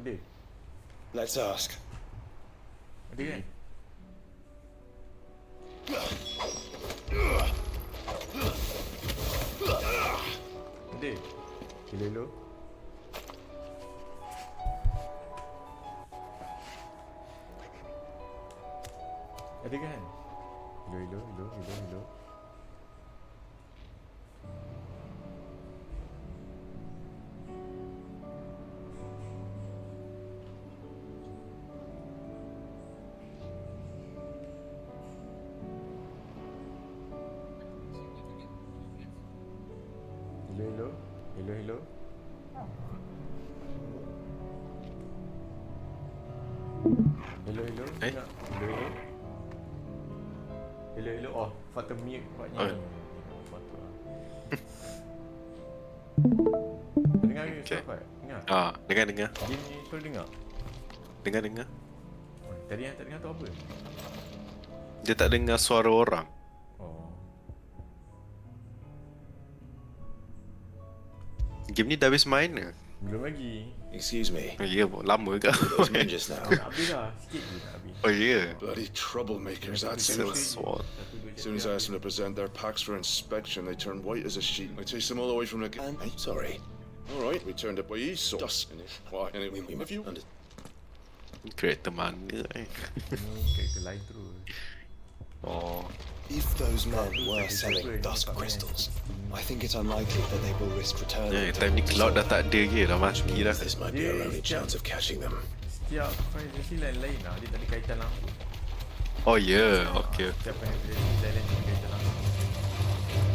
Ada. Let's ask. Ada kan? Ada. Hello. Ada kan? Hello. Hello. Hello. Eh? Hello. Oh, Fata mute patnya. Oh. Fata. Dengar ke Okay. Fat? Dengar. Dengar. Game ni kau dengar? Dengar. Tadi yang tak dengar tu apa? Dia tak dengar suara orang. Oh. Game ni dah habis main ke? Belum lagi. Excuse me. Oh ya, lama ke? Those men just now. Nak habis dah. Sikit je nak habis. Oh ya. Bloody troublemakers, that's So it. sword. As soon as I asked them to present their packs for inspection, they turned white as a sheet. I chased them all away from the... Hey, sorry. All right, we turned up by east, so... Why? Anyway, if you... Kereta mana eh? Kereta lain terus. Oh. If those men were selling dusk crystals, I think it's unlikely that they will risk returning. Time ni cloud dah tak ada ke, dah mati dah. This might be our only chance of catching them. Setiap fantasy lain-lain lah. Dia tak ada kaitan langsung. Oh ya, okay. Setiap fantasy lain-lain tak ada kaitan langsung.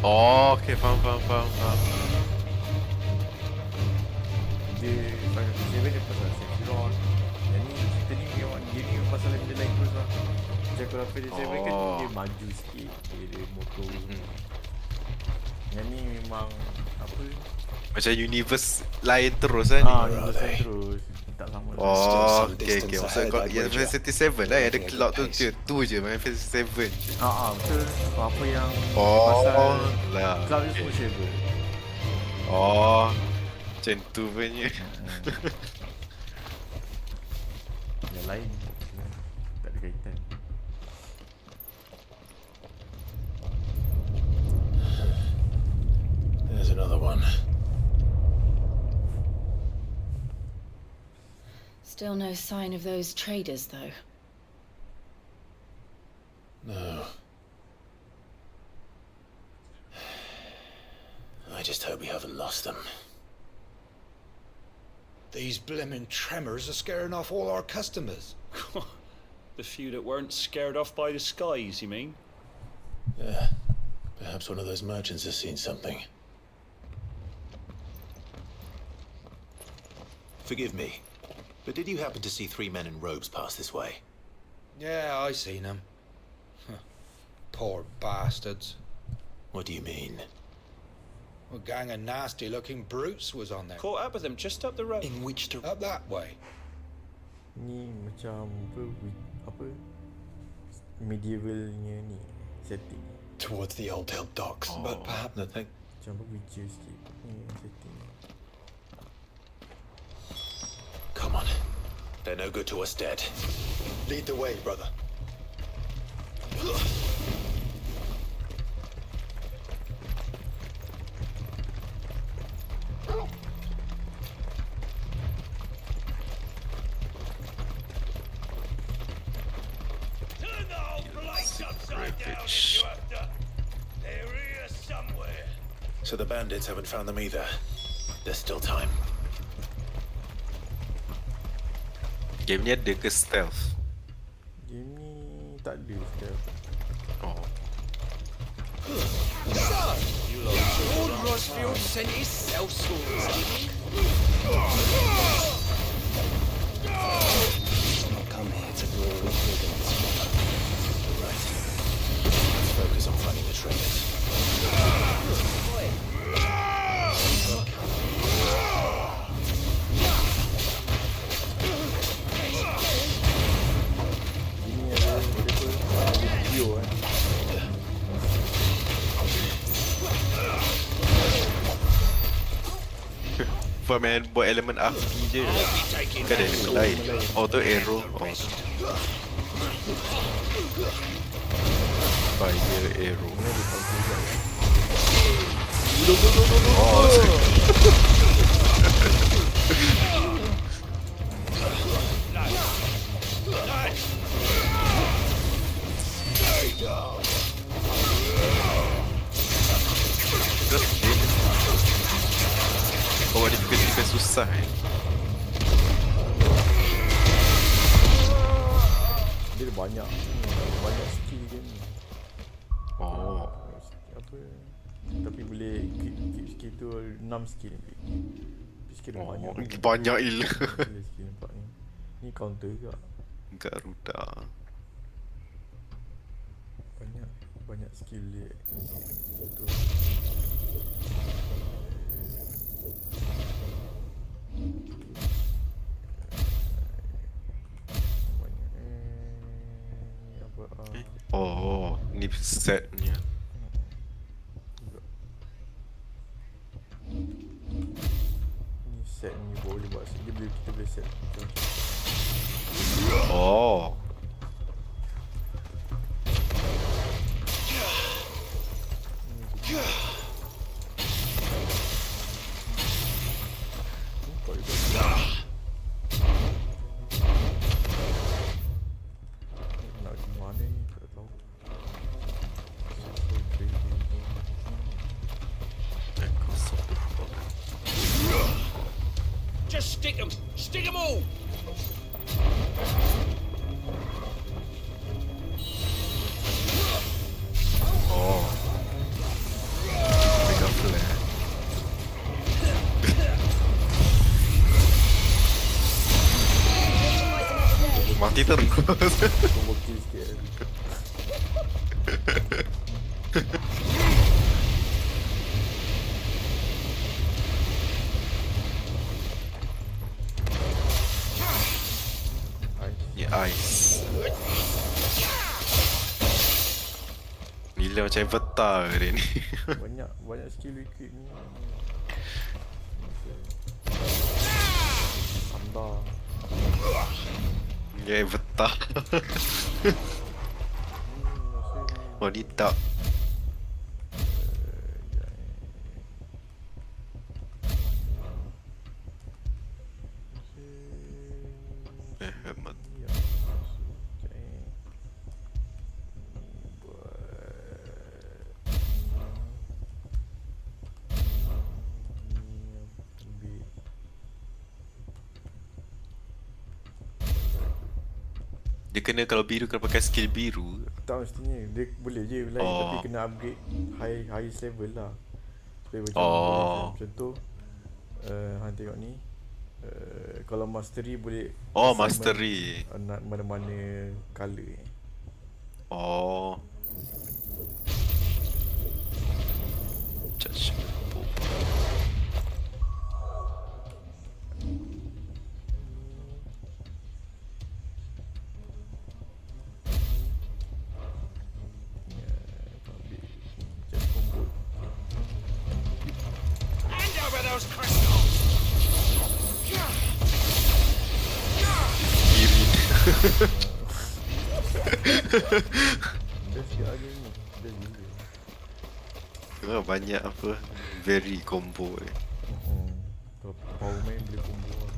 Oh, okay, faham. Dia fantasy 7 dia pasal Sephiroth. Yang ni cerita ni memang game ni pasal benda lain terus lah. Macam kalau fantasy 7 kan dia maju sikit. Dia ada motor. Yang ni memang apa? Macam universe lain terus kan? Universe lain terus. Tak sama. Oh, okay. Maksud kau yang Fantasy 7 lah yang ada cloud tu je main Fantasy 7 je. Betul. Apa yang Oh, pasal lah. cloud ni semua server. Oh, macam tu punya. Yang lain tak ada kaitan. There's another one. Still no sign of those traders, though. No. I just hope we haven't lost them. These blimmin' tremors are scaring off all our customers. The few that weren't scared off by the skies, you mean? Yeah. Perhaps one of those merchants has seen something. Forgive me, but did you happen to see 3 men in robes pass this way? Yeah, I seen them. Poor bastards. What do you mean? A gang of nasty-looking brutes was on there. Caught up with them just up the road. In which direction? Up that way. Ni macam apa medievalnya ni setting. Towards the Old Hill docks, but perhaps nothing. Macam apa Witcher sikit ni setting. Come on. They're no good to us dead. Lead the way, brother. Turn the whole place upside down if you have to. They're here somewhere. So the bandits haven't found them either. There's still time. Game ni ada ke stealth? Game ni tak ada stealth. Oh. Lord Rosfield sent his sellswords, did he? Come here to brawl with brigands. Right. Let's focus on finding the traders. Ini ada video Buat main buat elemen api je. Bukan ada elemen lain. Oh tu arrow. Oh tu. Fire arrow. Oh, oh, defense susah Dia ada banyak skill dia ni. Oh, Apa? Tapi boleh keep skill tu 6 skill ni. Tapi skill dia banyak. banyak gila. Gila skill nampak ni. Ni counter juga. Garuda. Banyak skill dia. Tu. Oh, ni setnya. Ni set ni boleh buat dia boleh kita boleh set macam Oh. nak ke mana ni tak tahu. Just stick 'em! Stick 'em all! Oh. Mega flare. Mati terus. Combo kill sikit. Ni ice. Gila macam Avatar dia ni. Banyak skill equip ni. Sandar. Dia Avatar. Oh ni tak. Hemat. Dia kena kalau biru kena pakai skill biru. Tak mestinya dia boleh je lain Oh. tapi kena upgrade highest level lah. Supaya macam Oh. macam tu. Hang tengok ni. Kalau mastery boleh Oh, assignment, mastery. nak mana-mana color ni. Oh. Judgment book. Ambil just combo. Hand over those crystals! Best sikit lagi ni. Best gila. Oh, banyak apa very combo ni. Kalau power main boleh combo lah.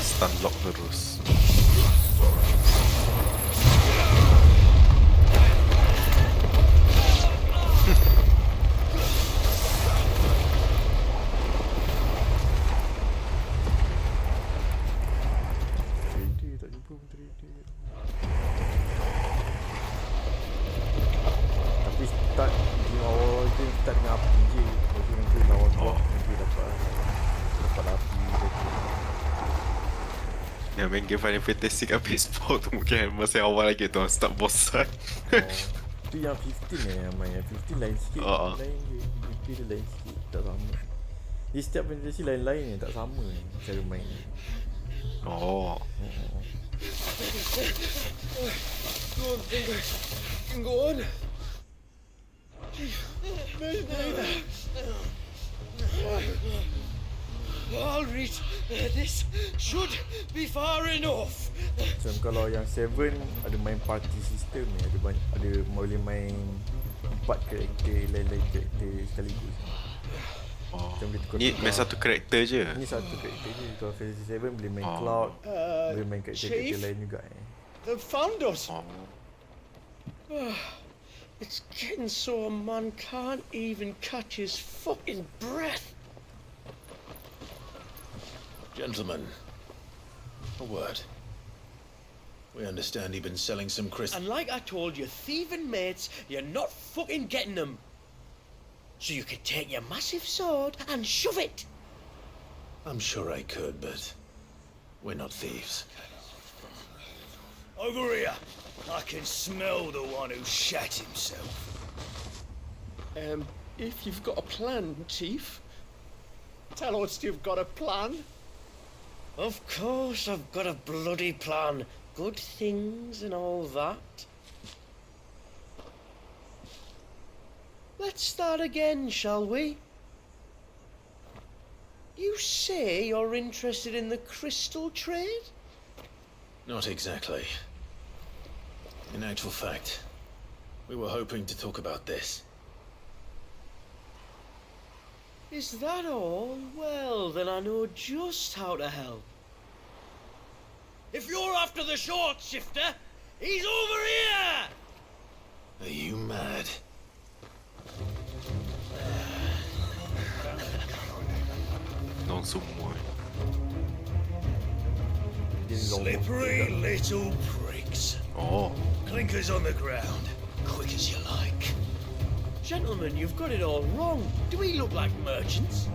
Stun lock terus. Trader tak jumpa pun trader. Tapi start game awal je start dengan api je. Lepas tu nanti lawan boss nanti dapat api je. Yang main game Final Fantasy habis sport tu mungkin masa awal lagi tu start bosan. Tu yang 15 yang main. Yang 15 lain sikit. Lain je. BP dia lain sikit. Tak sama. Di setiap Fantasy lain-lain ni tak sama ni cara main ni. Oh. Go on, Finger. You can go on. Me neither. I'll read. This should be far enough. Macam kalau yang 7 ada main party system ni, ada banyak, ada boleh main 4 karakter, lain-lain karakter sekaligus. Oh. Macam boleh tukar-tukar. Ni main satu karakter je. Ni satu karakter je. Kalau Fantasy 7 boleh main Cloud, boleh main karakter-karakter Chief? lain juga. They've found us. Oh. It's getting so a man can't even catch his fucking breath. Gentlemen, a word. We understand you've been selling some crystals. And like I told your thieving mates, you're not fucking getting them. So you could take your massive sword and shove it. I'm sure I could, but we're not thieves. Over here. I can smell the one who shat himself. If you've got a plan, Chief. Tell us you've got a plan. Of course I've got a bloody plan. Good things and all that. Let's start again, shall we? You say you're interested in the crystal trade? Not exactly. In actual fact, we were hoping to talk about this. Is that all? Well, then I know just how to help. If you're after the short shifter, he's over here! Are you mad? Non semua. Dia long Slippery little pricks. Oh. Clinkers on the ground. Quick as you like. Gentlemen, you've got it all wrong. Do we look like merchants?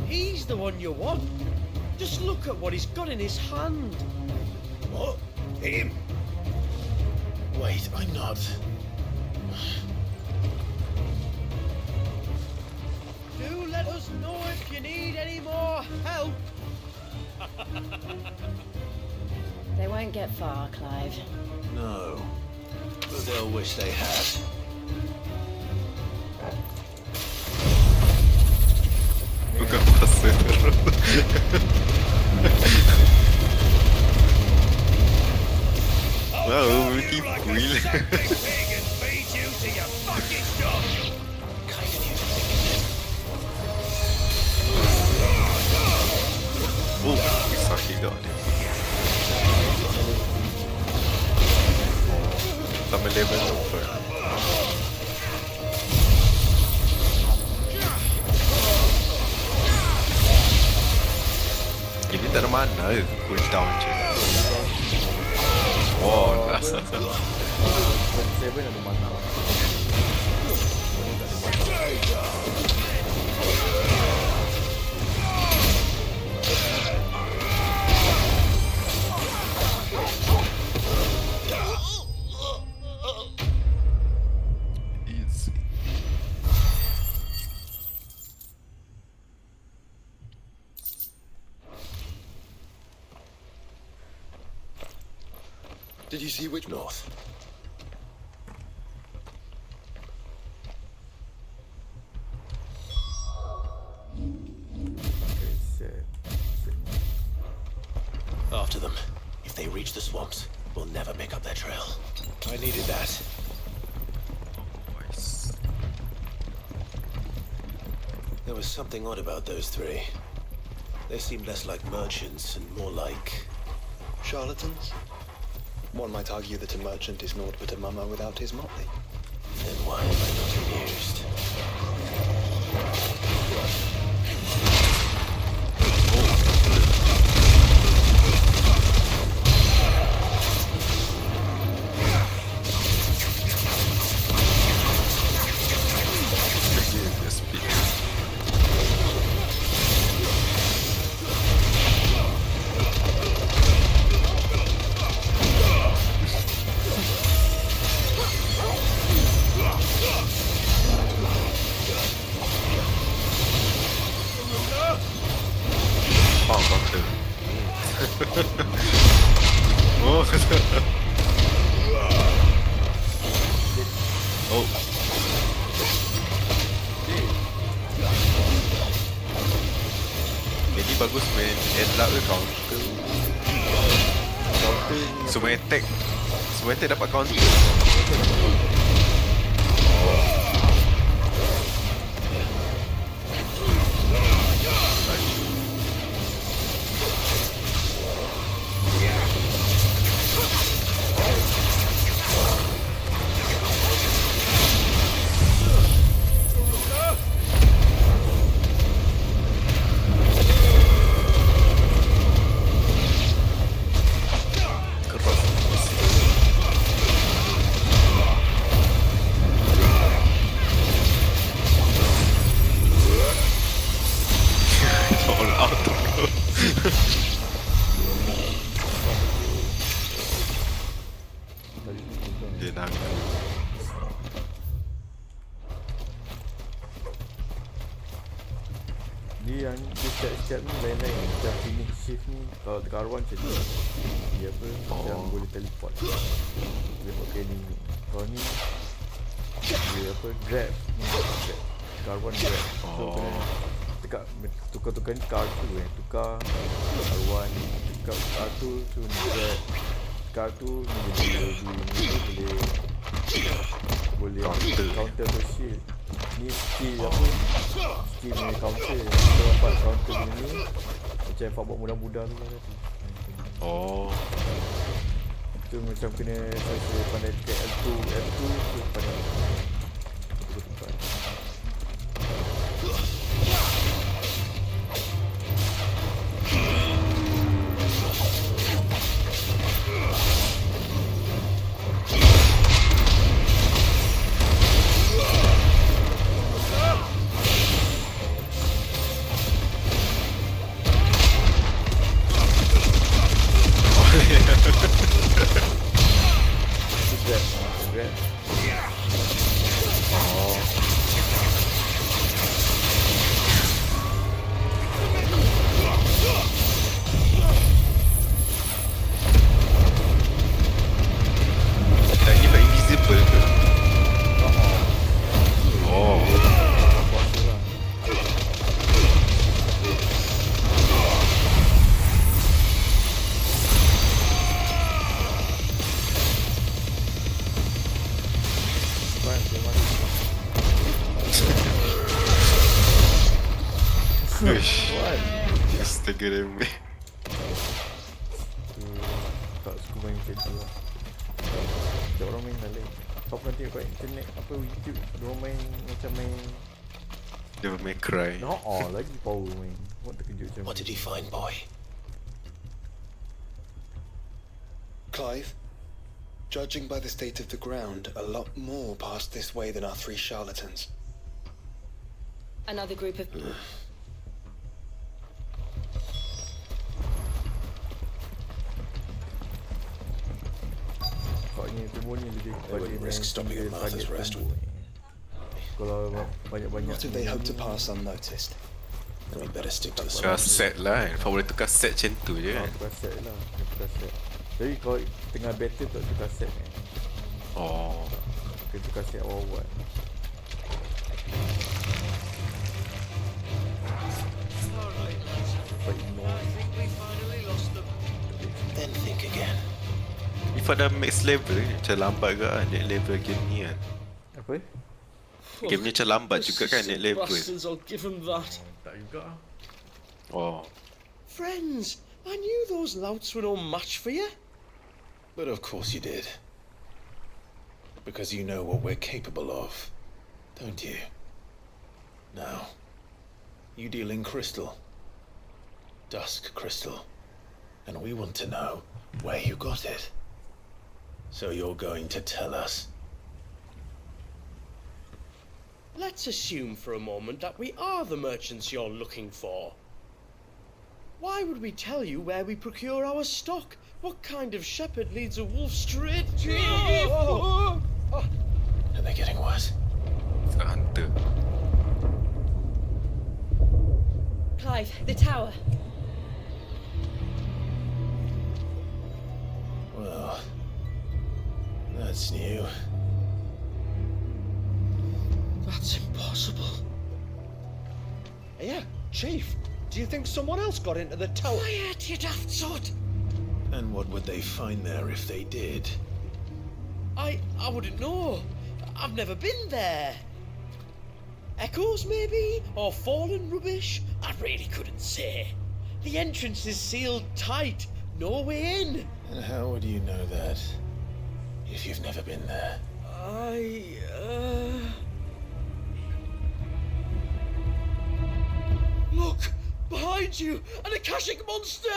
He's the one you want. Just look at what he's got in his hand. What? Him? Wait, I'm not. Do let us know if you need any more help. They won't get far, Clive. No. But they'll wish they had. Bukan pasal. Wow, tipu gila. Oh, sakit dah dia. Sama level over. Ini tak ada mana cooldown je. Oh, dah. 7 ada mana. Easy. Did you see which north? Okay, set. After them. If they reach the swamps, we'll never pick up their trail. I needed that. Nice. There was something odd about those three. They seemed less like merchants and more like... Charlatans? One might argue that a merchant is naught but a mummer without his motley. Then why am I not amused? Oh. Jadi bagus main headlock ke counter. Counter ni Semua attack dapat counter. All out. Dia nangka. dia yang dia step ni lain-lain. Macam finish shift ni kalau dekat R1 macam ni. Dia apa yang boleh teleport. Dia pakai ni. Kalau ni dia apa grab ni grab. Dekat R1 grab. So kena dekat tukar-tukar ni R2 tukar R1 dekat R2 tu ni grab. Dekat R2 ni boleh counter tu shield. Ni skill apa? Skill ni counter. Kita dapat counter ni macam Fabok muda-muda tu kan tadi. Oh. Itu macam kena saya pandai dekat L2 tu pandai. Tukar. Grab. Tak ni tak invisible ke? Oh. Kuasa lah. Uish. What? Astaga remeh. Tak suka main macam tu lah. Ada orang main dah lain. Kau pernah tengok kat internet apa YouTube ada orang main macam main Devil May Cry. lagi power main. Buat terkejut macam What did you find, boy? Clive, judging by the state of the ground, a lot more passed this way than our 3 charlatans. Another group of... Paknya tubuh ni lebih kepada wouldn't risk stopping at Martha's rest. Kalau banyak-banyak What if they hope to pass unnoticed? Then we better stick to the Tukar source. set lah kan. Kau boleh tukar set macam tu je kan. tukar set lah. Tukar set. Jadi kalau tengah battle tak tukar set kan. Oh. Kena tukar set awal-awal. Sampai ignore. Then think again. If ada max level macam lambat ke kan naik level game ni kan. Apa? Game ni macam lambat juga kan naik level. Bastards, I'll give them that. Tak juga. Oh. Friends, I knew those louts were no match for you. But of course you did. Because you know what we're capable of, don't you? Now, you deal in crystal. Dusk crystal. And we want to know where you got it. So you're going to tell us. Let's assume for a moment that we are the merchants you're looking for. Why would we tell you where we procure our stock? What kind of shepherd leads a wolf straight to... Are they getting worse? It's a hunter. Clive, the tower. Well, that's new. Yeah, Chief. Do you think someone else got into the tower? Quiet, you daft sod! And what would they find there if they did? I wouldn't know. I've never been there. Echoes, maybe? Or fallen rubbish? I really couldn't say. The entrance is sealed tight. No way in. And how would you know that if you've never been there? Look! Behind you! An Akashic monster!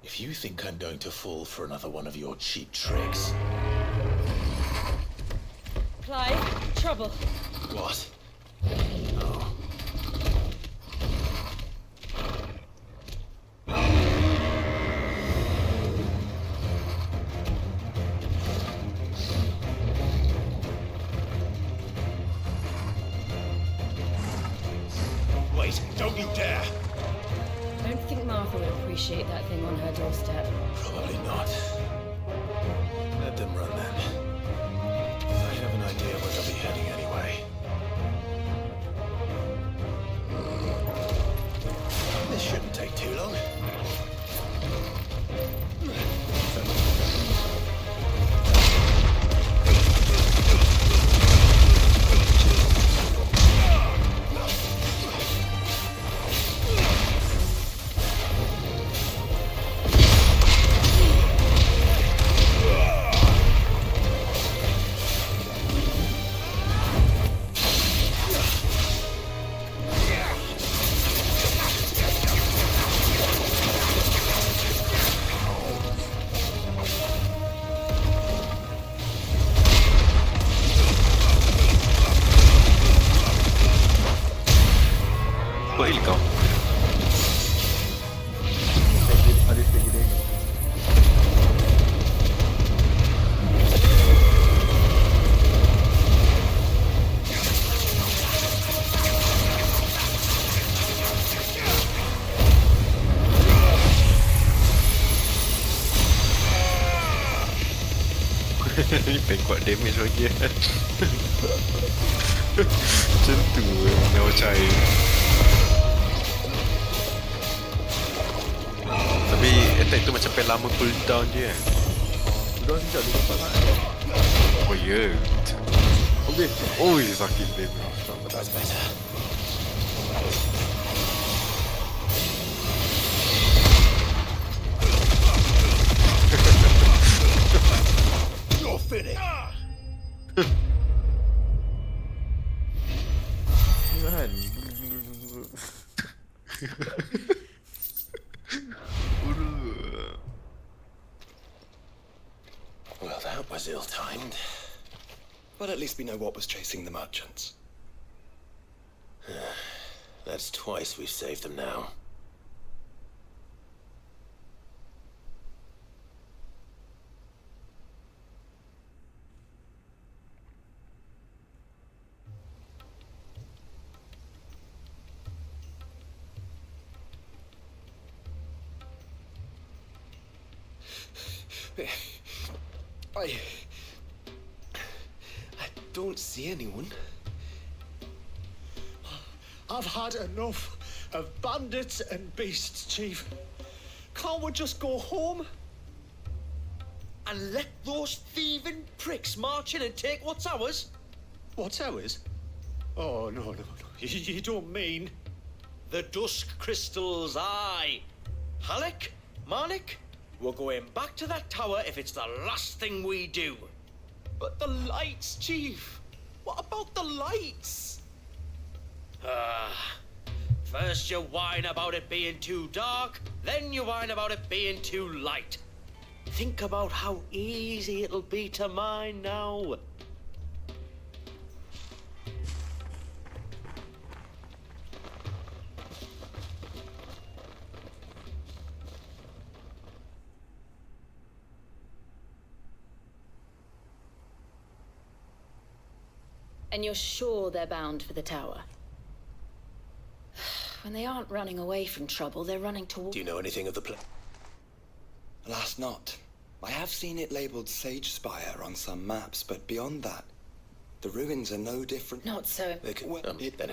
If you think I'm going to fall for another one of your cheap tricks... Clive, trouble. What? Oh. Wait, don't you dare! I don't think Martha would appreciate that thing on her doorstep. Probably not. Let them run then. I have an idea where they'll be heading anyway. This shouldn't take too long. Kau helikop. Ada stegi dia. Ni pengen kuat damage lagi. Macam tu nyawa cair. Tapi attack tu macam pengen lama cooldown je kan. Sudah sejak dia dapat kan. Oh ya. Okey. Oi sakit dia. That's better. You're finished! Kan. Well, that was ill-timed. But at least we know what was chasing the merchants. That's twice we've saved them now. I don't see anyone. I've had enough of bandits and beasts, Chief. Can't we just go home? And let those thieving pricks march in and take what's ours? What's ours? Oh, no. You don't mean... The Dusk Crystals, aye. Halleck? Marnik? We're going back to that tower if it's the last thing we do. But the lights, Chief. What about the lights? First you whine about it being too dark, then you whine about it being too light. Think about how easy it'll be to mine now. And you're sure they're bound for the tower? When they aren't running away from trouble, they're running toward... Do you know anything of the place? Alas, not. I have seen it labelled Sage Spire on some maps, but beyond that, the ruins are no different. Not so. They could, Well, then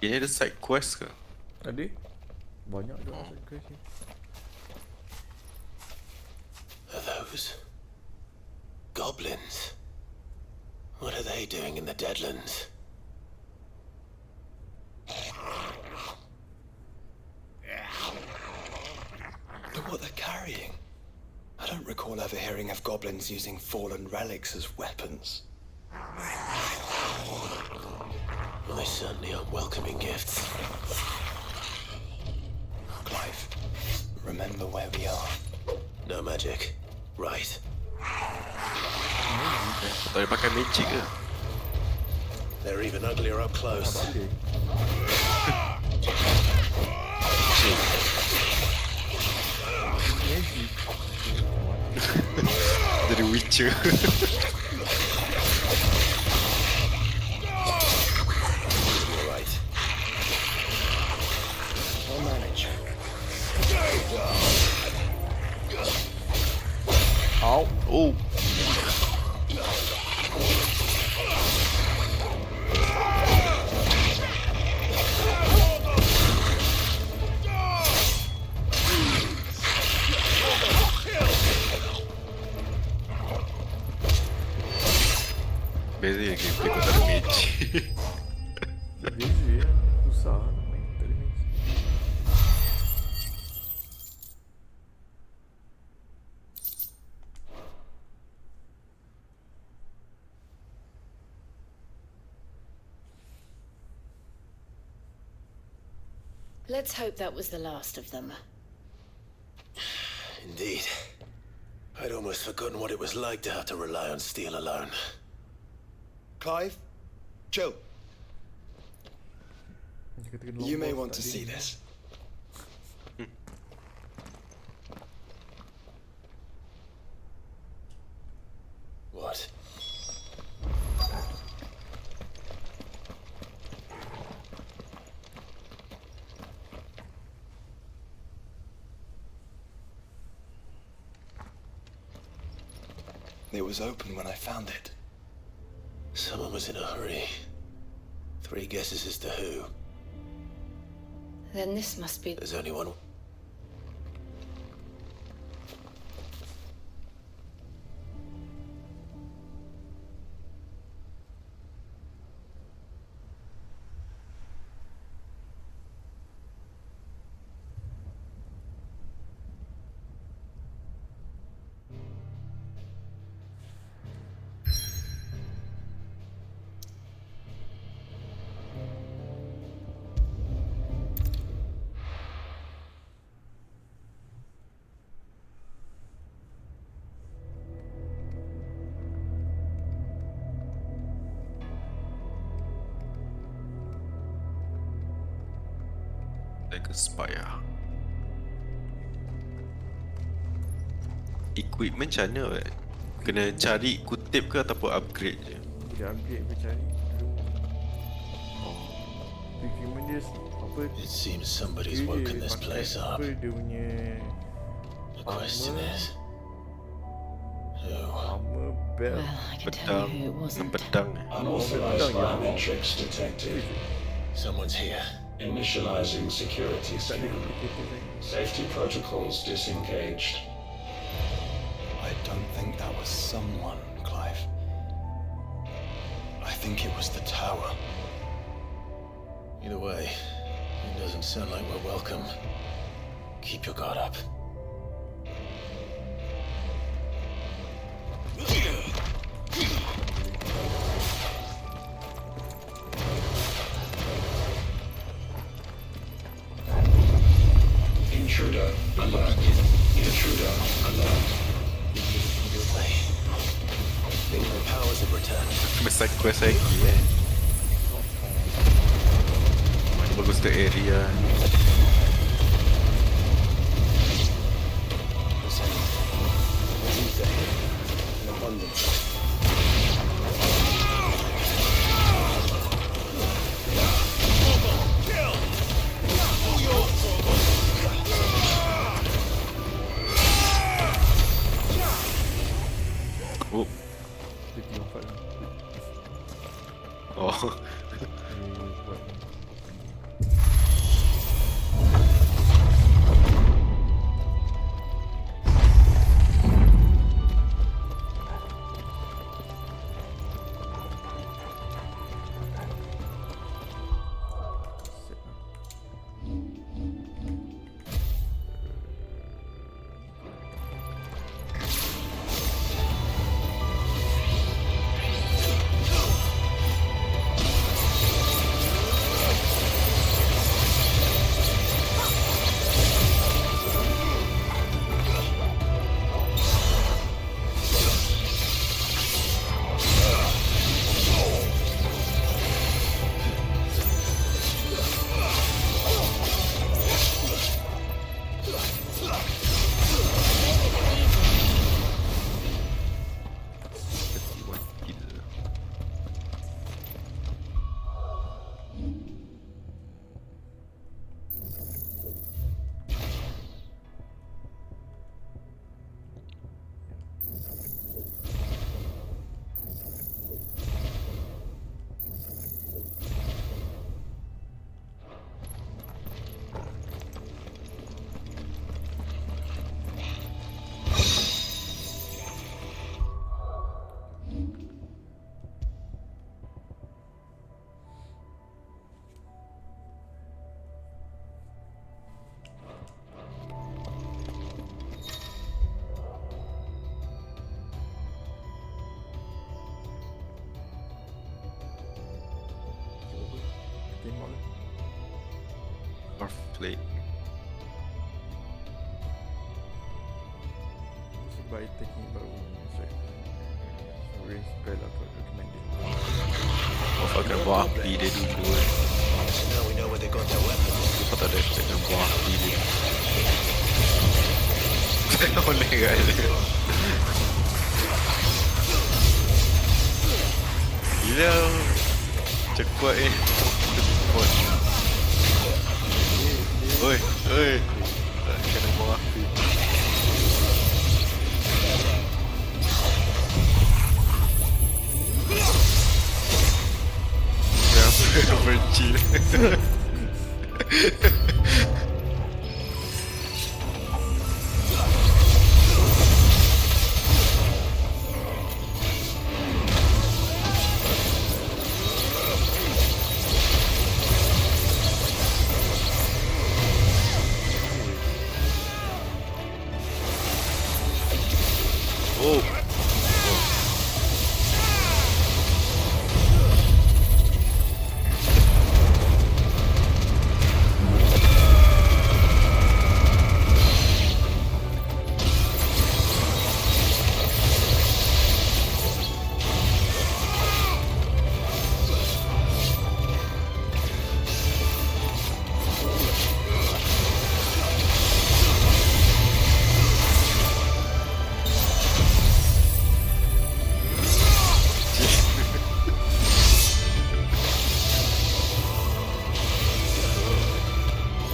Ini ada side quest ke? Ada? Banyak dah side quest ni. Are those goblins? What are they doing in the Deadlands? Look what they're carrying. I don't recall ever hearing of goblins using fallen relics as weapons. Well, they certainly aren't welcoming gifts. Clive, remember where we are. No magic. Right. Tak boleh pakai magic ke? They're even uglier up close. Boleh. Magic. Dari Witcher. You're right. I'll manage. Ow. Oh. Beza ya gameplay kau tak ada magic. Beza ya. Susah nak main tak ada magic. Let's hope that was the last of them. Indeed. I'd almost forgotten what it was like to have to rely on steel alone. Clive? Joe, Dia kata kena you may lombok, want to tak see ada. this. What? It was open when I found it. Someone was in a hurry. 3 guesses as to who. Then this must be... There's only one. Like a spire. Equipment macam mana weh? Kena cari kutip ke ataupun upgrade je? Dia upgrade apa cari dulu. Equipment dia apa? It seems somebody's dia woken this pakai place up. apa dia punya The question armor. is, who? Armor belt. Well, I can tell Pedang. you who it Dengan wasn't. pedang. Unauthorized biometrics detected. Someone's here. Initializing security Tak ada scan. complicated lagi. Safety protocols disengaged. I don't think that was someone, Clive. I think it was the tower. Either way, it doesn't sound like we're welcome. Keep your guard up. Intruder alert. Intruder alert. Wait. Think the powers have returned. Kena side quest lagi Bagus tu area. In abundance. Oh. Dia triumphal lah. Oh. Dia buat ni. tembak ke? Half-Blade. By taking baru range spell atau recommended. Kau akan buang api dia dulu kan. So now we know where they got their weapons. Kau tak ada akan buang api dia. Oleh kan dia. Gila. Cekuat Cekuat. Oi. Tak kena buang api. Bercil. Oh.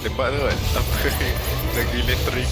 Tembak tu kan apa lagi elektrik.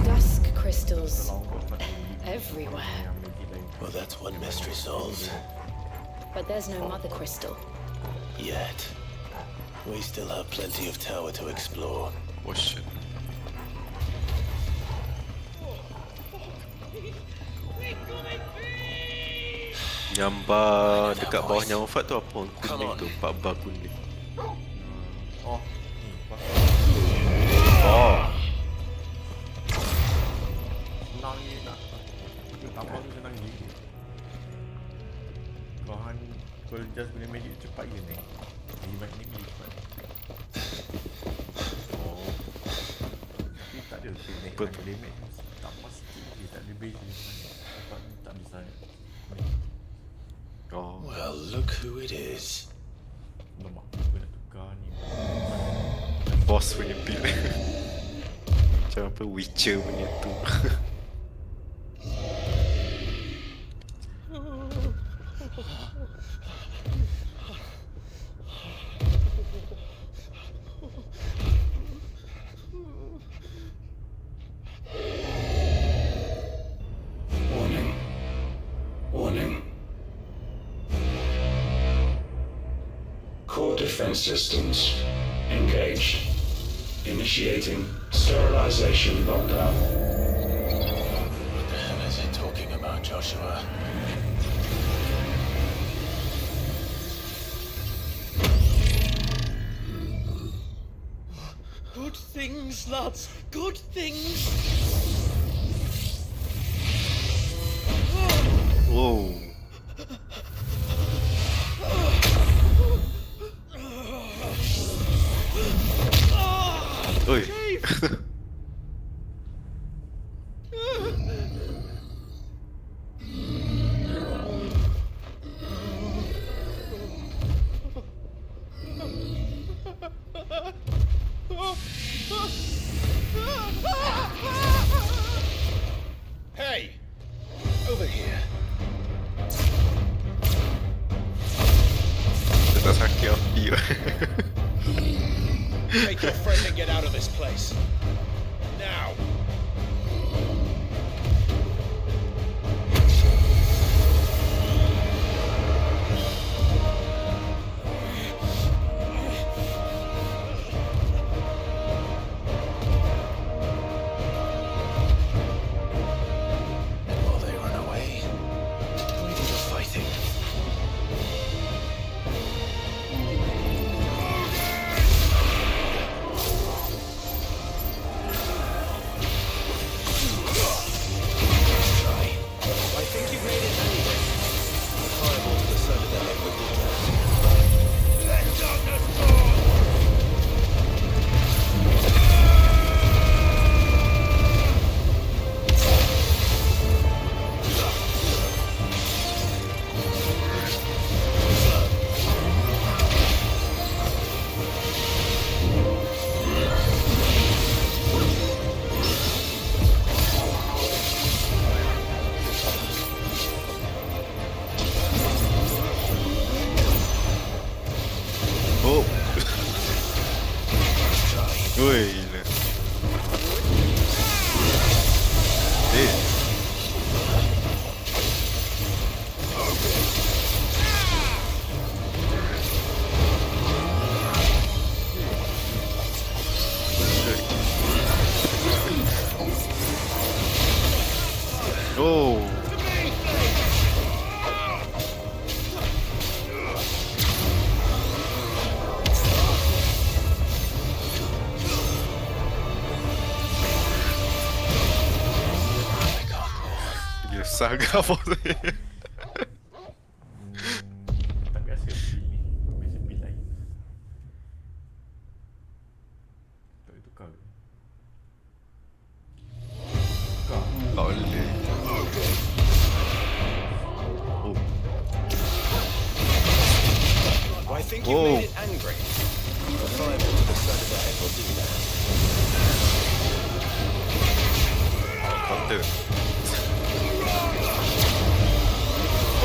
Dusk crystals everywhere. Well, that's one mystery solved. But there's no mother crystal. Yet. We still have plenty of tower to explore. Oh shit. Gambar dekat bawahnya Wafat tu apa? Kuning tu, 4 bar kuning. Oh, ni pas. Oh. Senang je nak. Tambah tu senang je. Kau just guna magic cepat je ni. Hebat ni cepat. Oh. Tapi tak ada naik damage. Tambah sikit je, tak ada base je. Tak bisa. Oh. Well, look who it is. Nampak aku nak tukar ni. Boss punya build. Macam apa Witcher punya tu. Warning. Core defense systems engaged. Initiating sterilization lockdown. What the hell is it talking about, Joshua? Good things, lads. Good things. Whoa. Oi. Hey! Over here. Kita sakit api. Take your friend and get out of this place. Now! While they run away, we do the fighting. I think you've made it anyway. Fireball to the side of the head would do that. Let darkness fall! Oh. Oi, gila. Oh. Gila, saga apa tu? Tak biasa build ni. Biasa build lain. Tak boleh tukar ke? Tukar. Tak boleh. Oh. I think you've made it angry. The fireball to the side of the head will do that. Counter.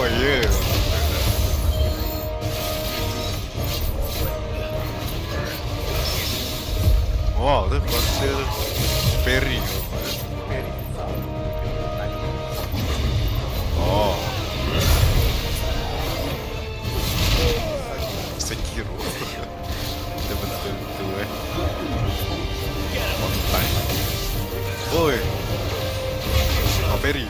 Oh yeah. Wow, tu counter parry. Very susah. Oh. Sekiro. Dia betul-betul Oi. Oh, parry.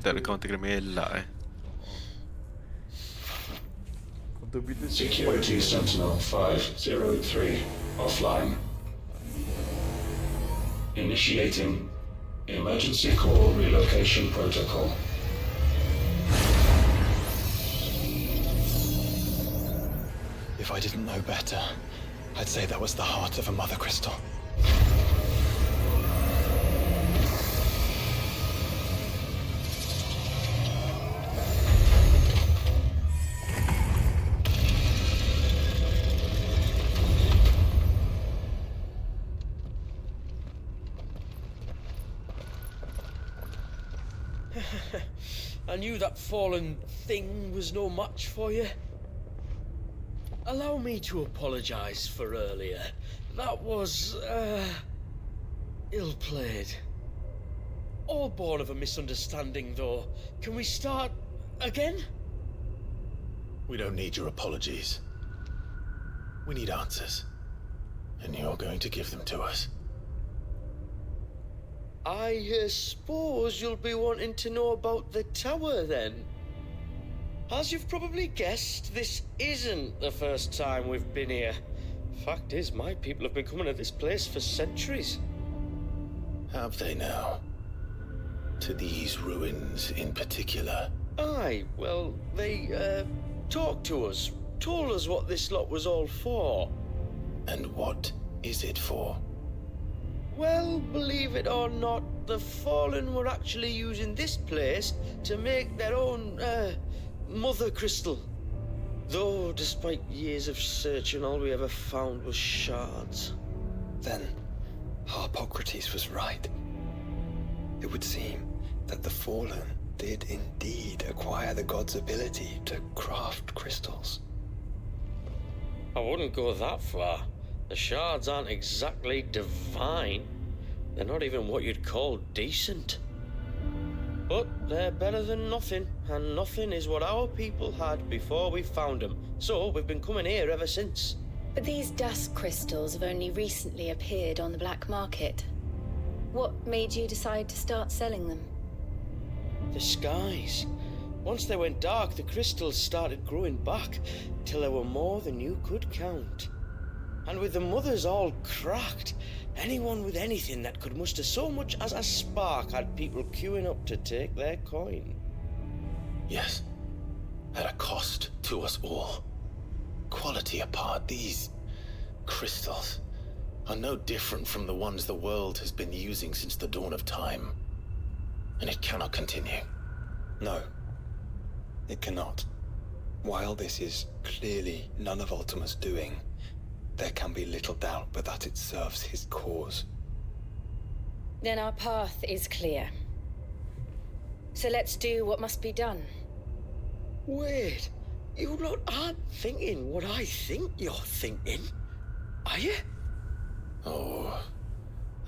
tak ada counter kena melak Security Sentinel 503 offline. Initiating emergency call relocation protocol. If I didn't know better, I'd say that was the heart of a mother crystal. I knew that fallen thing was no match for you. Allow me to apologize for earlier. That was, ill-played. All born of a misunderstanding, though. Can we start again? We don't need your apologies. We need answers. And you're going to give them to us. I suppose you'll be wanting to know about the tower, then. As you've probably guessed, this isn't the first time we've been here. Fact is, my people have been coming to this place for centuries. Have they now? To these ruins in particular? Aye, well, they, talked to us, told us what this lot was all for. And what is it for? Well, believe it or not, the Fallen were actually using this place to make their own, mother crystal. Though, despite years of searching, all we ever found was shards. Then, Harpocrates was right. It would seem that the Fallen did indeed acquire the god's ability to craft crystals. I wouldn't go that far. The shards aren't exactly divine. They're not even what you'd call decent. But they're better than nothing, and nothing is what our people had before we found them. So we've been coming here ever since. But these dust crystals have only recently appeared on the black market. What made you decide to start selling them? The skies. Once they went dark, the crystals started growing back, till there were more than you could count. And with the mothers all cracked, anyone with anything that could muster so much as a spark had people queuing up to take their coin. Yes, at a cost to us all. Quality apart, these crystals are no different from the ones the world has been using since the dawn of time. And it cannot continue. No, it cannot. While this is clearly none of Ultima's doing, there can be little doubt but that it serves his cause. Then our path is clear. So let's do what must be done. Wait, you lot aren't thinking what I think you're thinking, are you? Oh,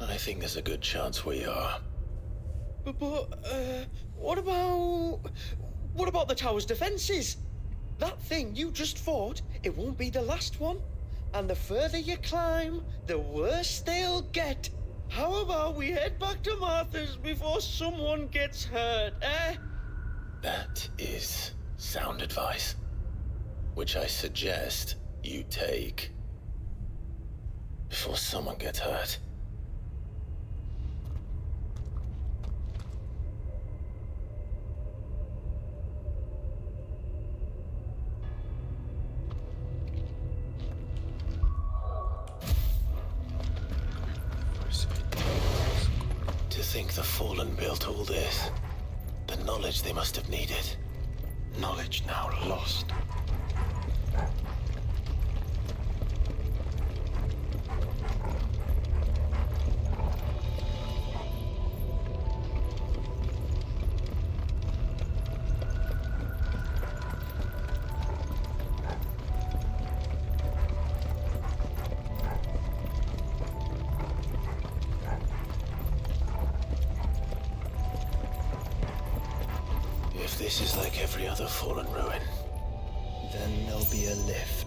I think there's a good chance we are. But, what about the tower's defenses? That thing you just fought, it won't be the last one. And the further you climb, the worse they'll get. How about we head back to Martha's before someone gets hurt, eh? That is sound advice, which I suggest you take before someone gets hurt. To think the Fallen built all this, the knowledge they must have needed. Knowledge now lost. If this is like every other Fallen ruin, Then there'll be a lift.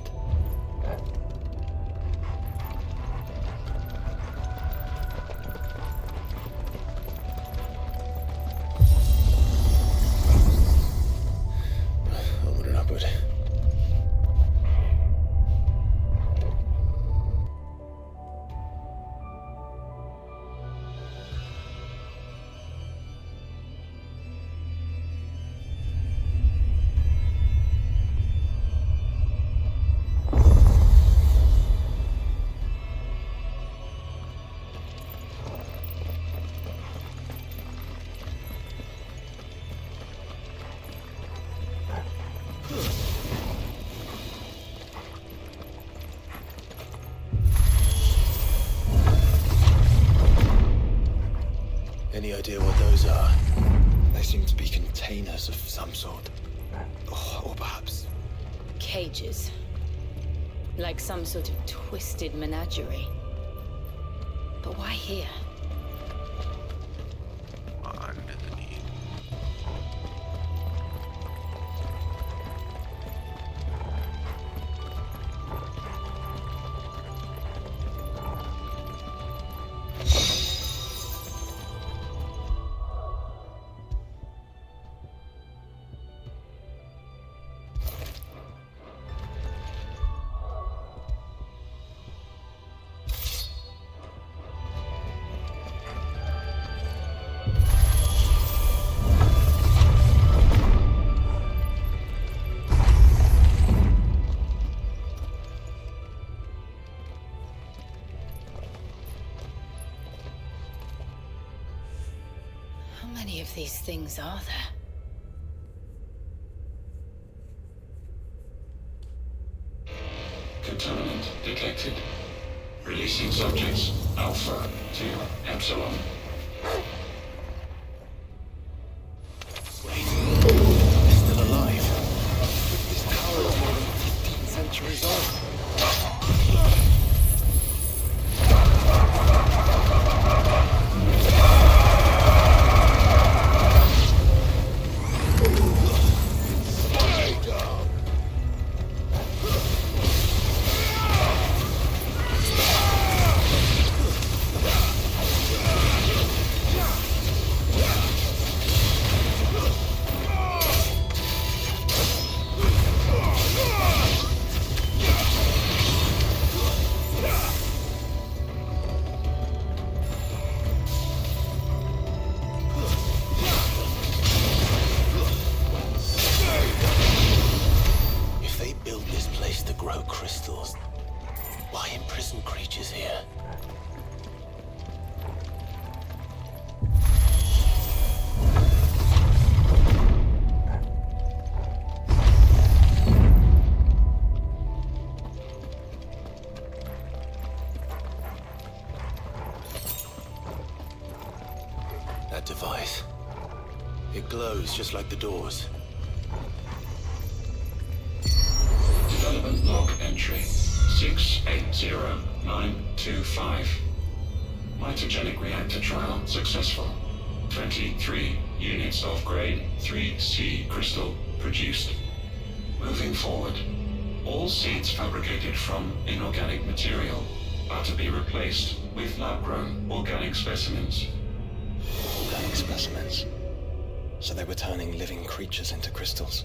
any idea what those are? They seem to be containers of some sort. Or perhaps... Cages. Like some sort of twisted menagerie. But why here? Underneath. How many of these things are there? Contaminant detected. Releasing subjects Alpha to Epsilon. Wait. They're still alive. This tower is more than 15 centuries old. That device. It glows just like the doors. Development log entry 680925. Mitogenic reactor trial successful. 23 units of grade 3C crystal produced. Moving forward, all seeds fabricated from inorganic material are to be replaced with lab-grown organic specimens. Organic specimens. So they were turning living creatures into crystals.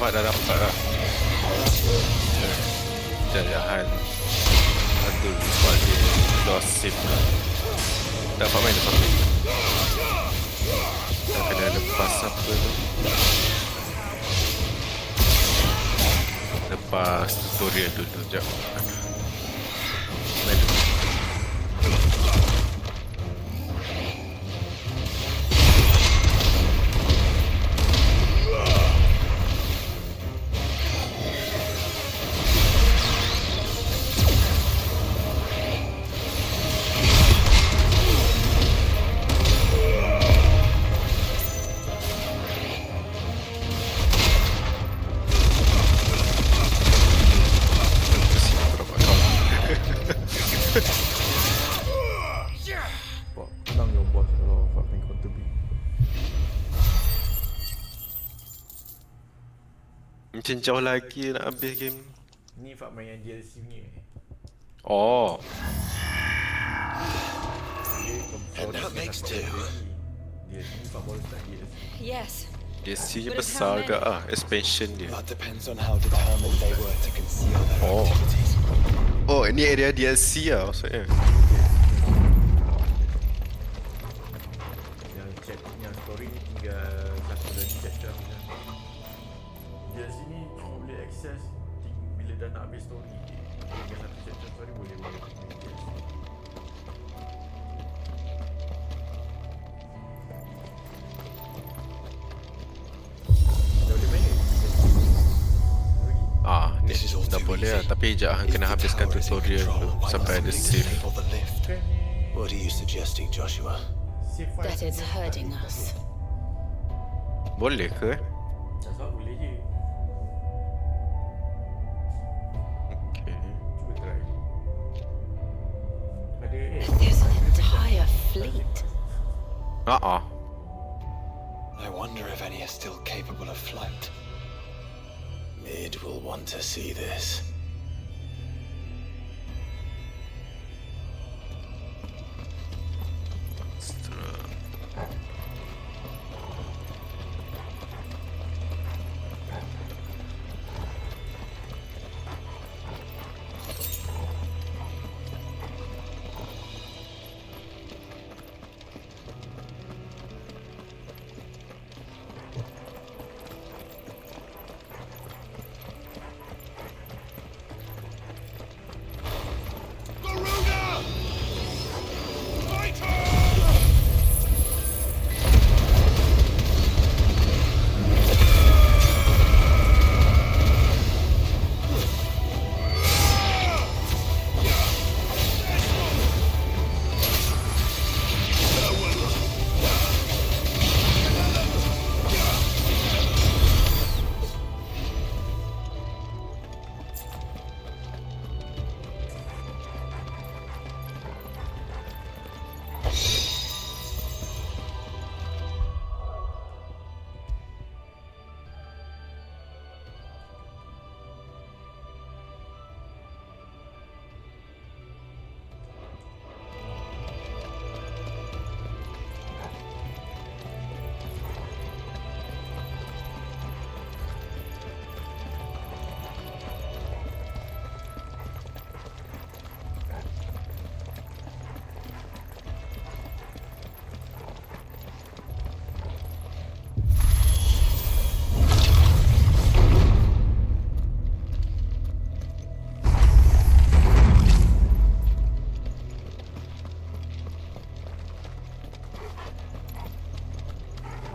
Mak dah dapat lah. Jajahan Abdul buat dia lost save lah. Dapat main lepas main. Dah kena lepas apa tu. Lepas tutorial dulu. Sekejap. Main dulu. Pak, tenang your boss kalau Fat main counter B. Macam jauh lagi nak habis game. Ni Fat main yang DLC ni. Oh. Dia ni Fat baru start DLC. Yes. DLC nya besar agak ah, expansion dia. That depends on how determined they were to conceal their Oh. activities. Oh, ini area DLC lah maksudnya. Yang story ni tinggal satu lagi chapter. DLC ni cuma boleh access bila dah nak habis story. Tinggal satu chapter story boleh main DLC. Dah boleh main ke? Ah, ni This is all dah too boleh lah. easy. Tapi jangan kena habiskan tutorial dulu sampai ada save. What are you suggesting, Joshua? That it's hurting us. Boleh ke? Dah sebab boleh je. Okay. Cuba try. Ada There's an entire fleet. I wonder if any are still capable of flight. Mid will want to see this.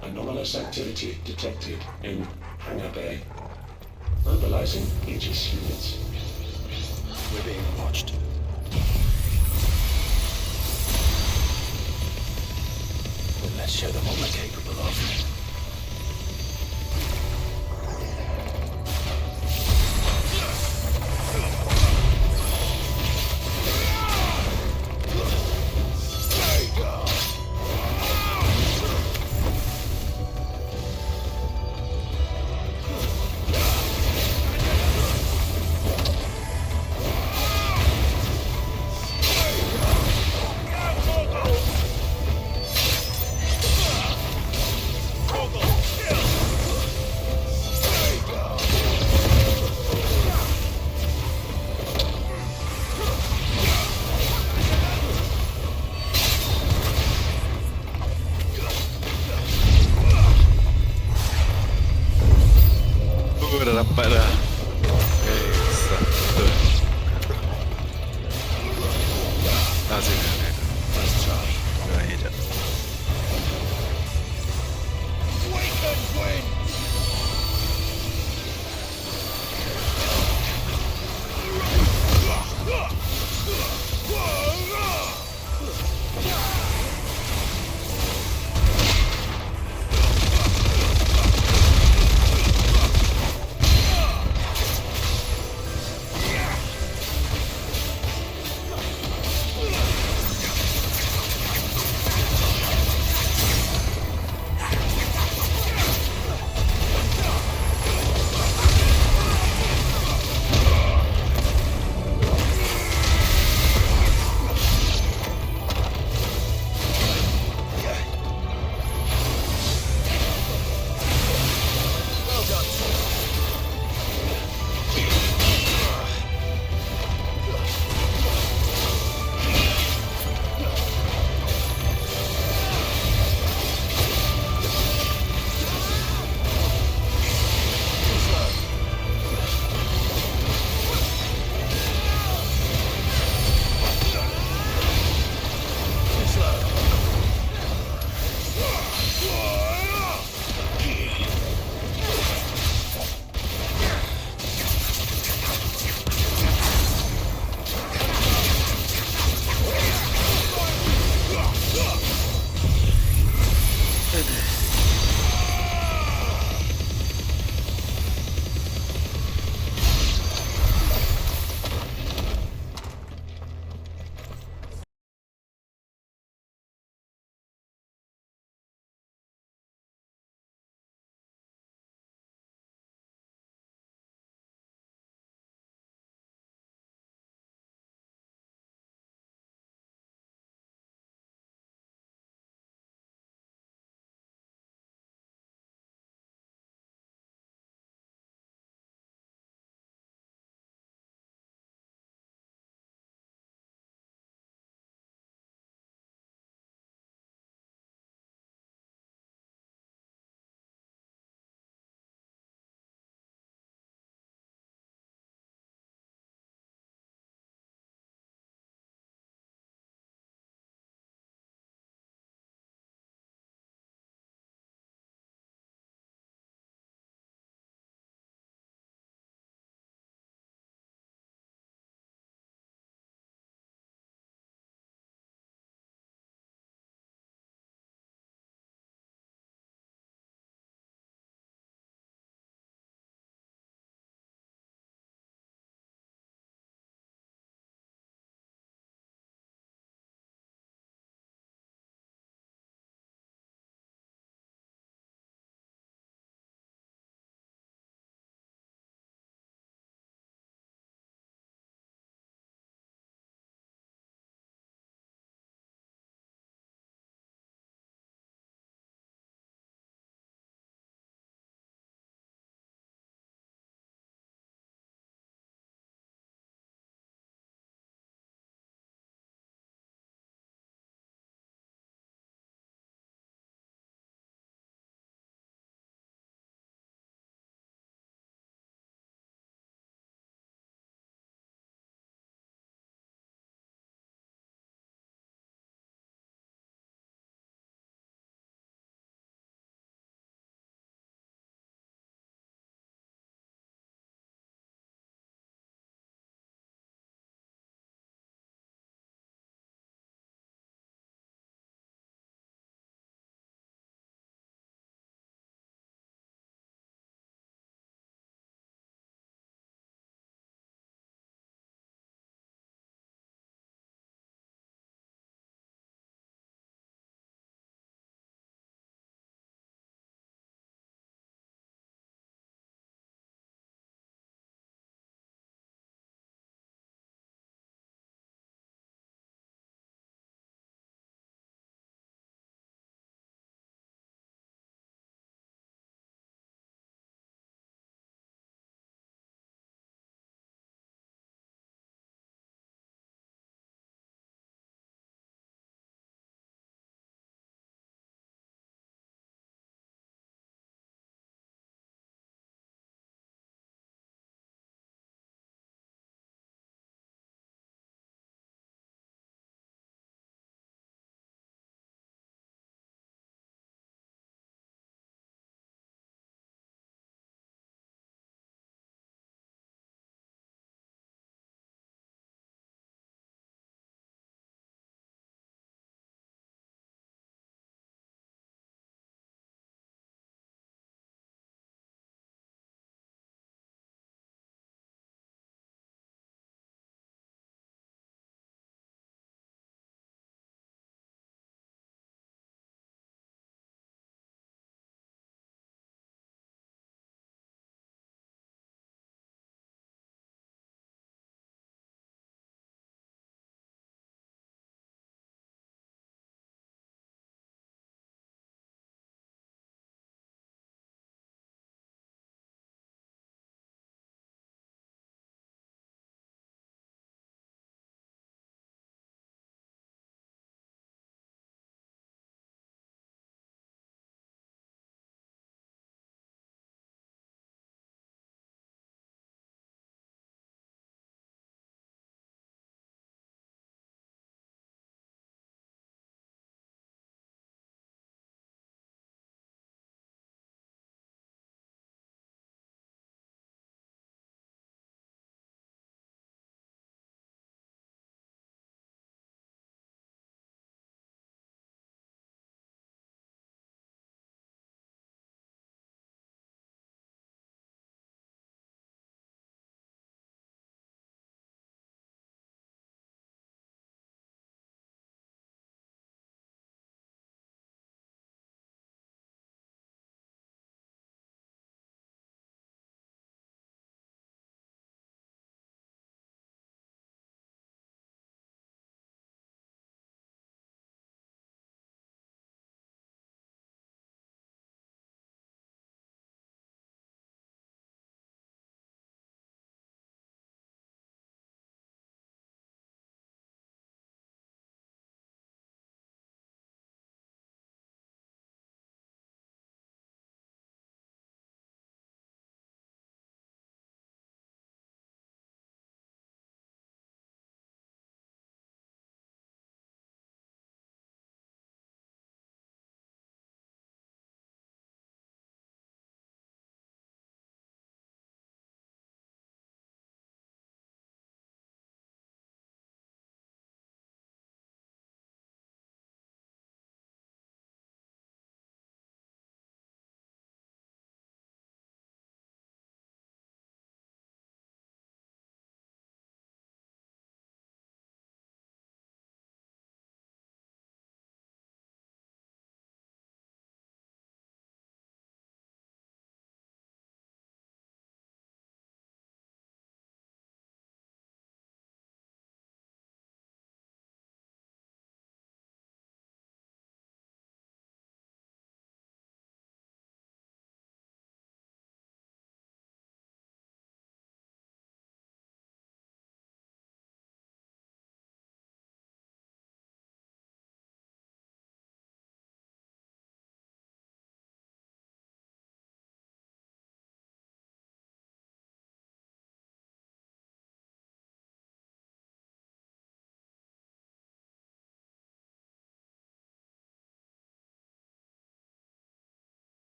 Anomalous activity detected in Hangar Bay. Mobilizing Aegis units. We're being watched. Well, let's show them what we're capable of.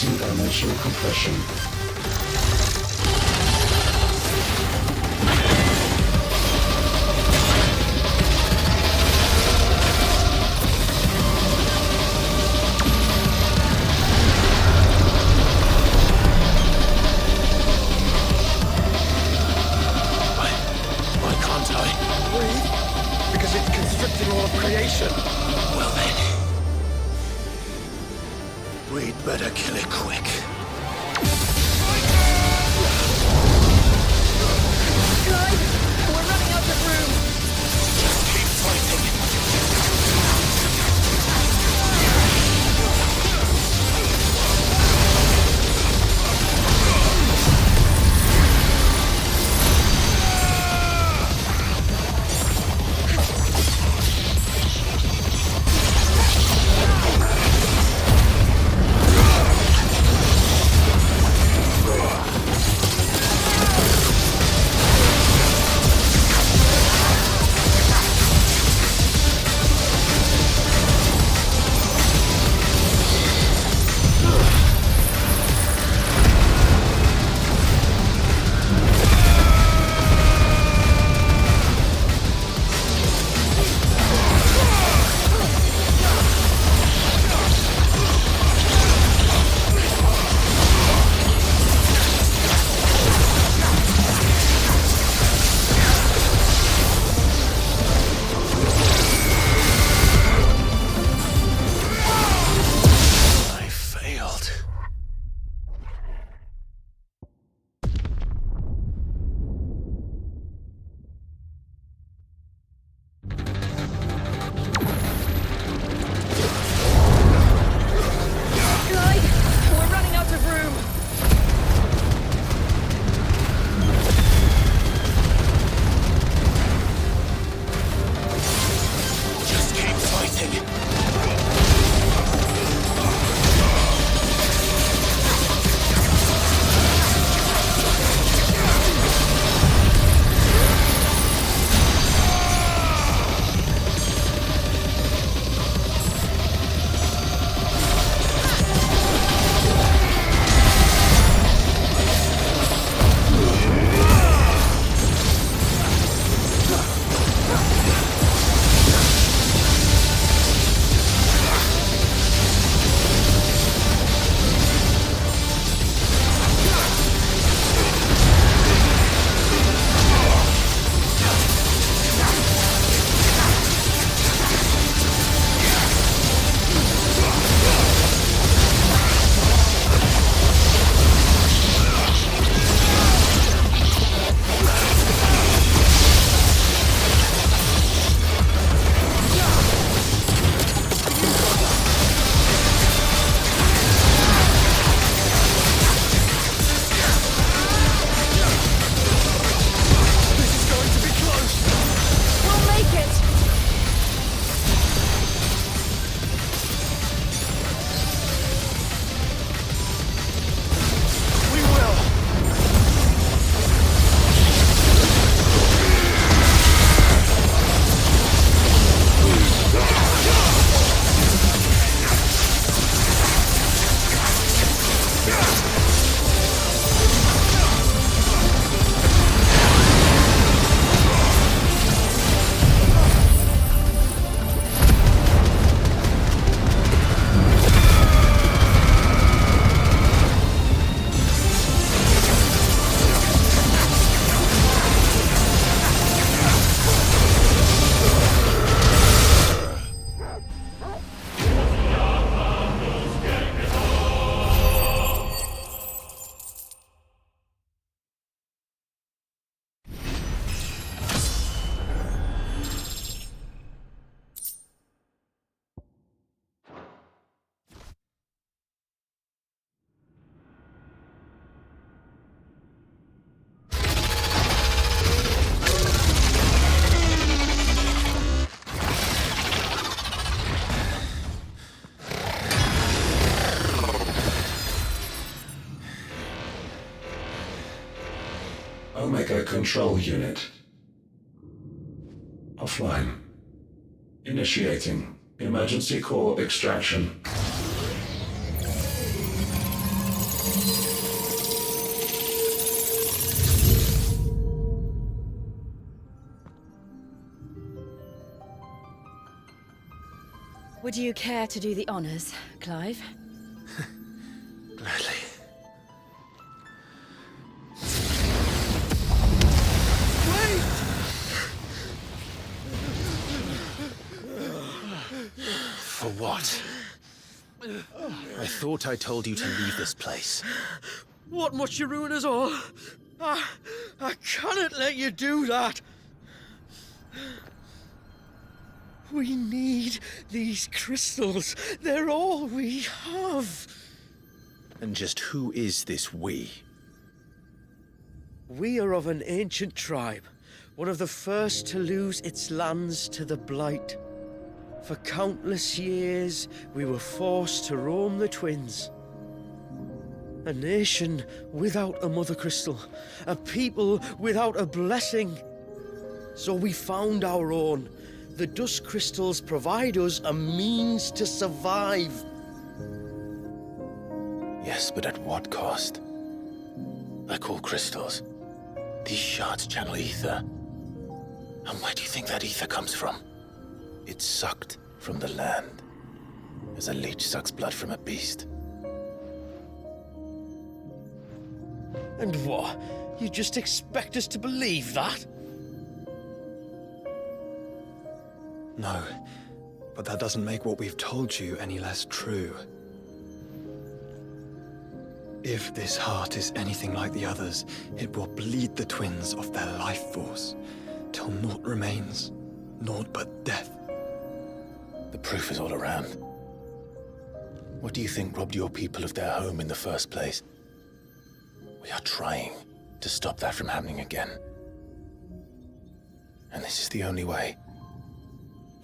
interdimensional compression. Why can't I? Breathe? Because it's constricting all of creation. Well then, we'd better kill it quick. Clyde, we're running out of room. Just keep fighting. Omega Control Unit. Offline. Initiating emergency core extraction. Would you care to do the honors, Clive? Gladly. For what? I thought I told you to leave this place. What must you ruin us all? I cannot let you do that. We need these crystals. They're all we have. And just who is this we? We are of an ancient tribe, one of the first to lose its lands to the Blight. For countless years, we were forced to roam the Twins. A nation without a Mother Crystal, a people without a blessing. So we found our own. The Dusk Crystals provide us a means to survive. Yes, but at what cost? Like all crystals, these shards channel ether. And where do you think that ether comes from? It's sucked from the land, as a leech sucks blood from a beast. And what? You just expect us to believe that? No, but that doesn't make what we've told you any less true. If this heart is anything like the others, it will bleed the Twins of their life force, till naught remains, naught but death. The proof is all around. What do you think robbed your people of their home in the first place? We are trying to stop that from happening again. And this is the only way.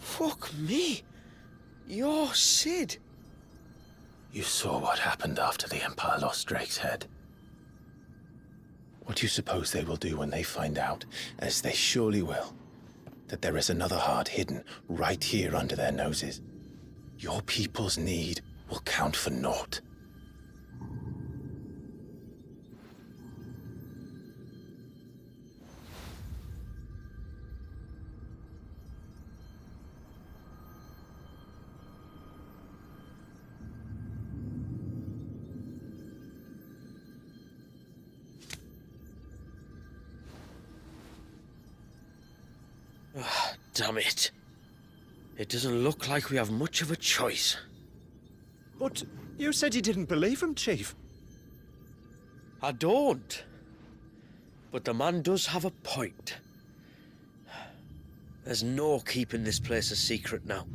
Fuck me. You're Sid. You saw what happened after the Empire lost Drake's head. What do you suppose they will do when they find out, as they surely will, that there is another heart hidden right here under their noses? Your people's need will count for naught. Damn it. It doesn't look like we have much of a choice. But you said you didn't believe him, Chief. I don't. But the man does have a point. There's no keeping this place a secret now.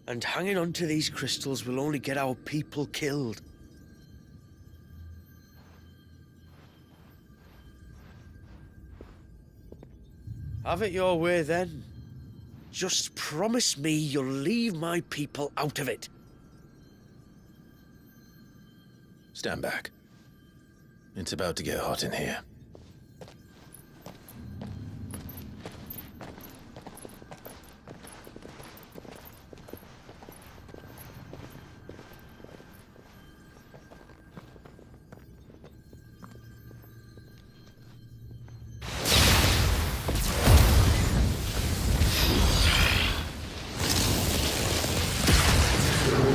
And hanging on to these crystals will only get our people killed. Have it your way, then. Just promise me you'll leave my people out of it. Stand back. It's about to get hot in here.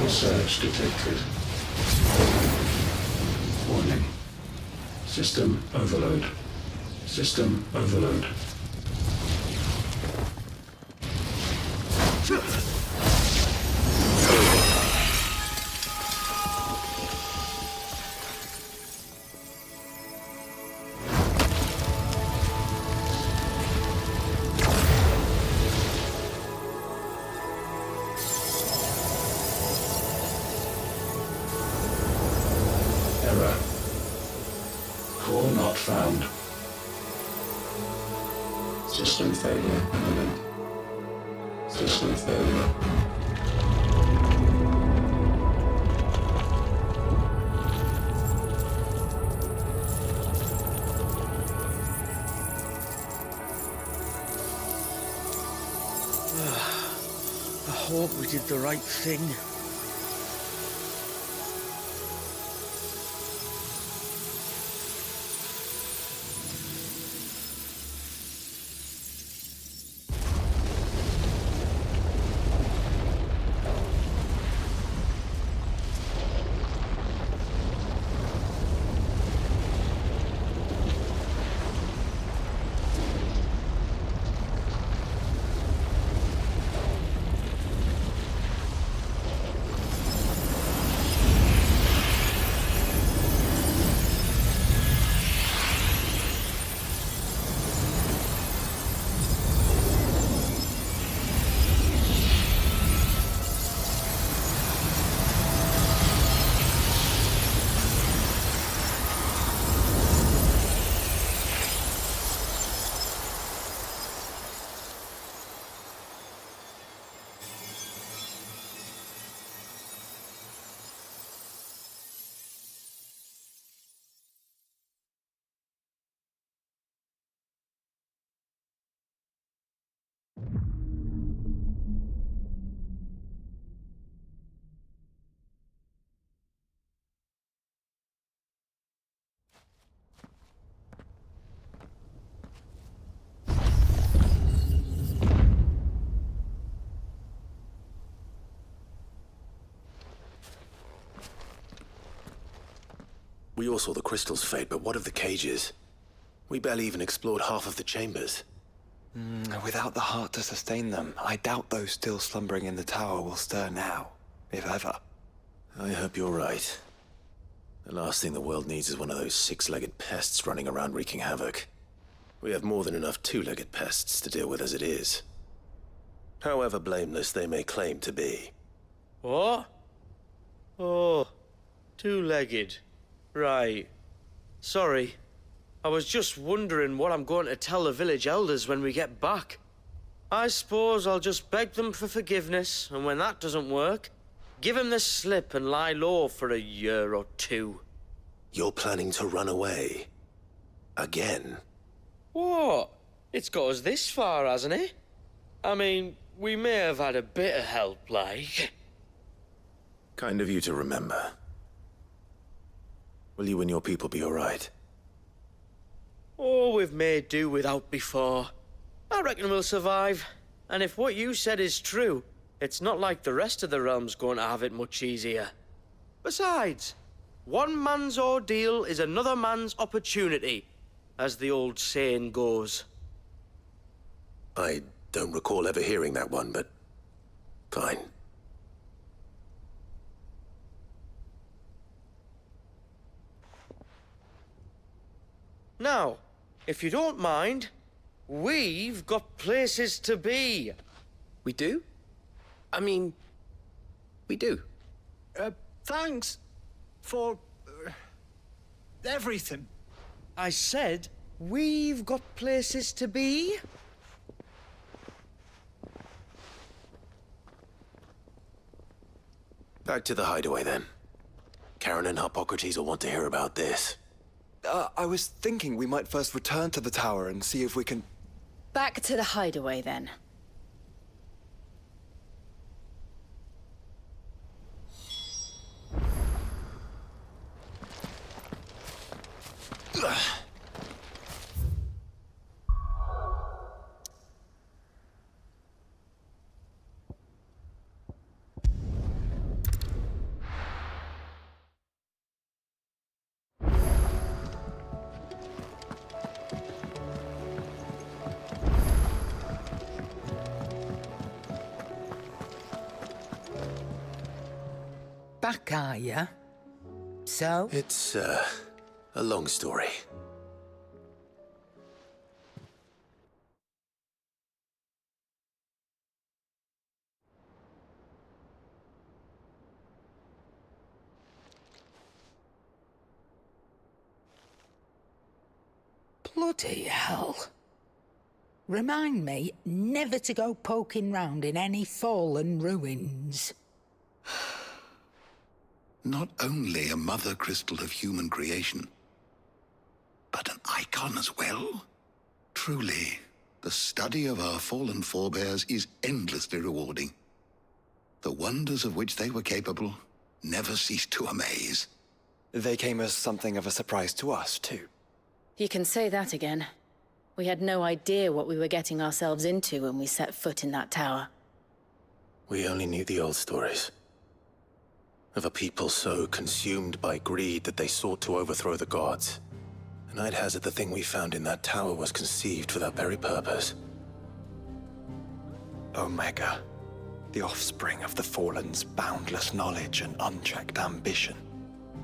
Surge detected. Warning. System overload. System overload. Error. Core not found. System failure imminent. System failure. I hope we did the right thing. We all saw the crystal's fate, but what of the cages? We barely even explored half of the chambers. Without the heart to sustain them, I doubt those still slumbering in the tower will stir now, if ever. I hope you're right. The last thing the world needs is one of those six-legged pests running around wreaking havoc. We have more than enough two-legged pests to deal with as it is. However blameless they may claim to be. What? Oh, two-legged. Right. Sorry. I was just wondering what I'm going to tell the village elders when we get back. I suppose I'll just beg them for forgiveness, and when that doesn't work, give them the slip and lie low for a year or two. You're planning to run away? Again? What? It's got us this far, hasn't it? I mean, we may have had a bit of help, like. Kind of you to remember. Will you and your people be all right? Oh, we've made do without before. I reckon we'll survive. And if what you said is true, it's not like the rest of the realm's going to have it much easier. Besides, one man's ordeal is another man's opportunity, as the old saying goes. I don't recall ever hearing that one, but fine. Now, if you don't mind, we've got places to be. We do? I mean, we do. Thanks for everything. I said, we've got places to be. Back to the hideaway, then. Karen and Hippocrates will want to hear about this. I was thinking we might first return to the tower and see if we can... Back to the hideaway, then. Back, are ya? So? It's, a long story. Bloody hell. Remind me never to go poking round in any fallen ruins. Not only a mother crystal of human creation, but an icon as well. Truly, the study of our fallen forebears is endlessly rewarding. The wonders of which they were capable never cease to amaze. They came as something of a surprise to us, too. You can say that again. We had no idea what we were getting ourselves into when we set foot in that tower. We only knew the old stories. Of a people so consumed by greed that they sought to overthrow the gods. And I'd hazard the thing we found in that tower was conceived for that very purpose. Omega, the offspring of the Fallen's boundless knowledge and unchecked ambition.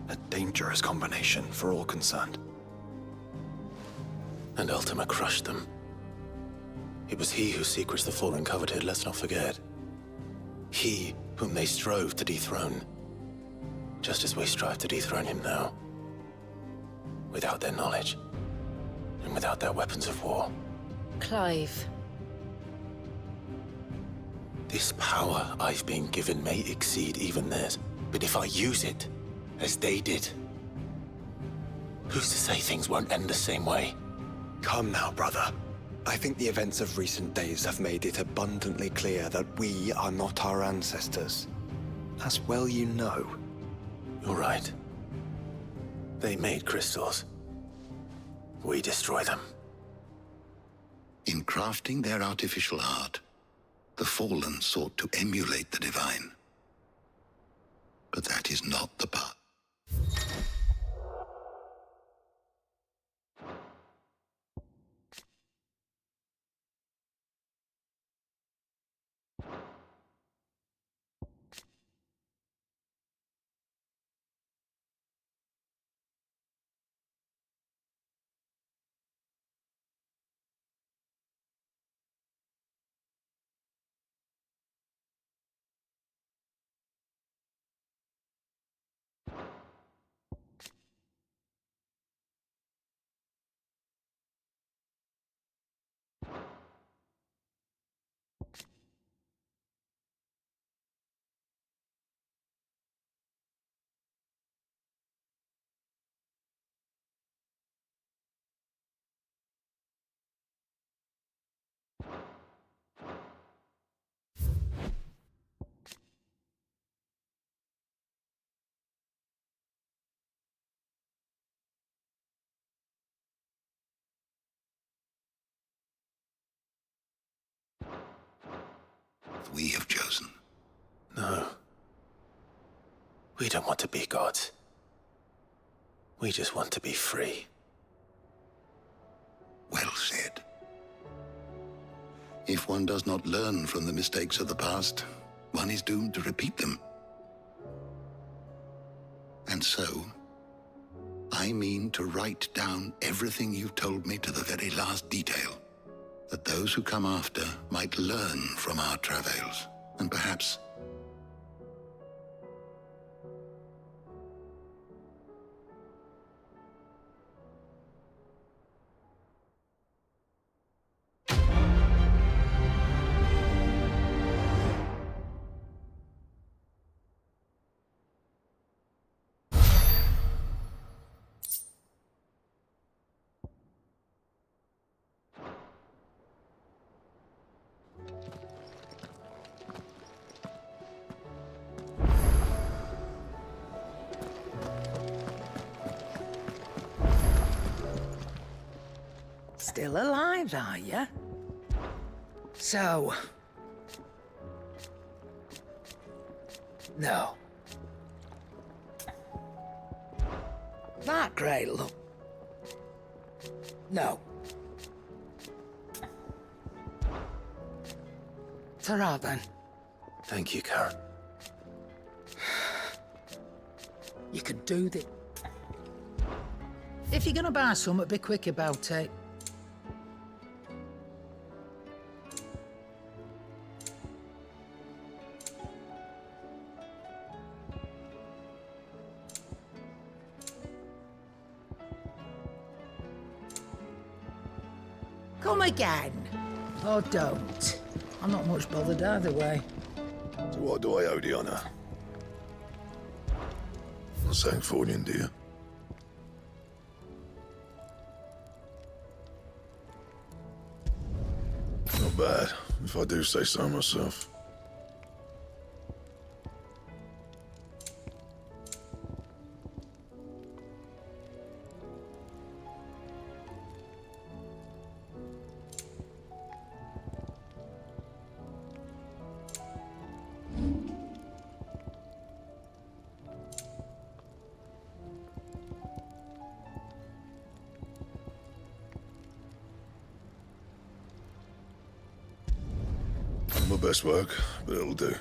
A dangerous combination for all concerned. And Ultima crushed them. It was he whose secrets the Fallen coveted, let's not forget. He whom they strove to dethrone. Just as we strive to dethrone him now. Without their knowledge. And without their weapons of war. Clive. This power I've been given may exceed even theirs. But if I use it, as they did, who's to say things won't end the same way? Come now, brother. I think the events of recent days have made it abundantly clear that we are not our ancestors. As well you know. You're right. They made crystals. We destroy them. In crafting their artificial art, the Fallen sought to emulate the divine. But that is not the path. path we have chosen. No. We don't want to be gods. We just want to be free. Well said. If one does not learn from the mistakes of the past, one is doomed to repeat them. And so, I mean to write down everything you've told me to the very last detail, that those who come after might learn from our travails, and perhaps Still alive, are you? So... No. That great look. No. Ta-ra then. Thank you, Karen. You could do this. If you're gonna buy something, be quick about it. Come again. Or don't. I'm not much bothered either way. So what do I owe the honour? Not saying Fornian, do you? Not bad, if I do say so myself. My best work, but it'll do.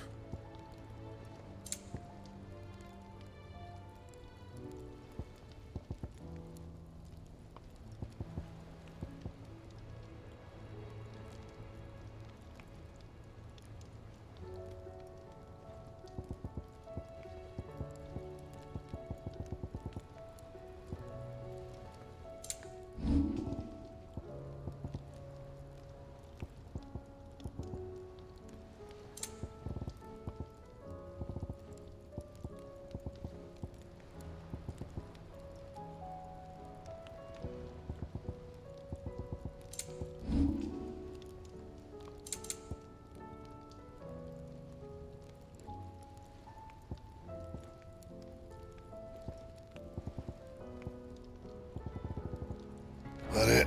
That it?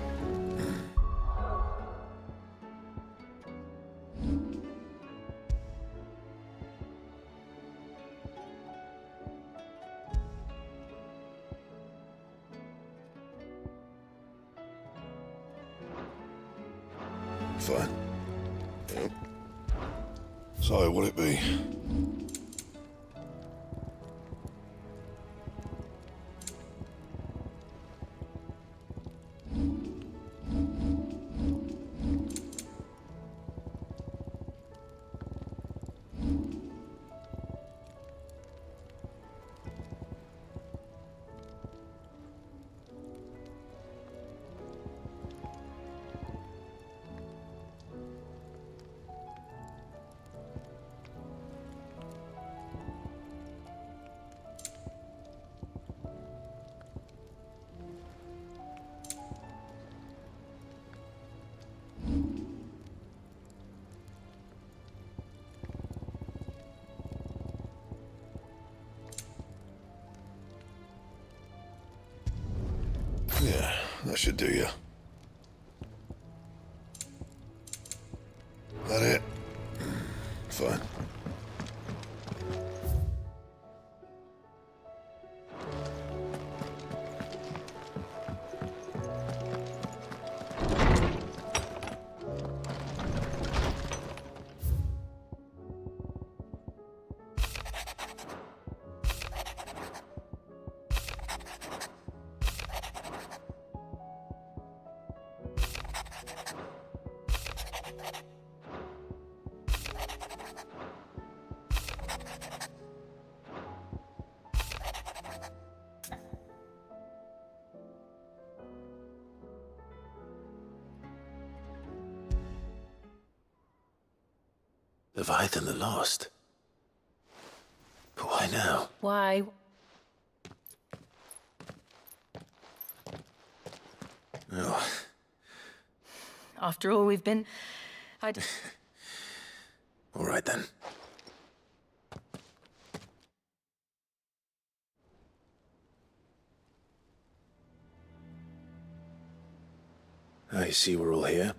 Fine. Yep. So, what'll it be? Yeah, that should do you. That it? Leviathan the Lost. But why now? Why? Oh, After all we've been... all right then. I see we're all here.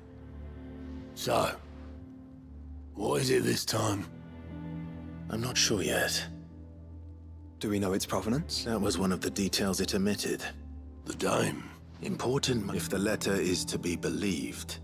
So, what is it this time? I'm not sure yet. Do we know its provenance? That was one of the details it omitted. The Dame. Important if the letter is to be believed.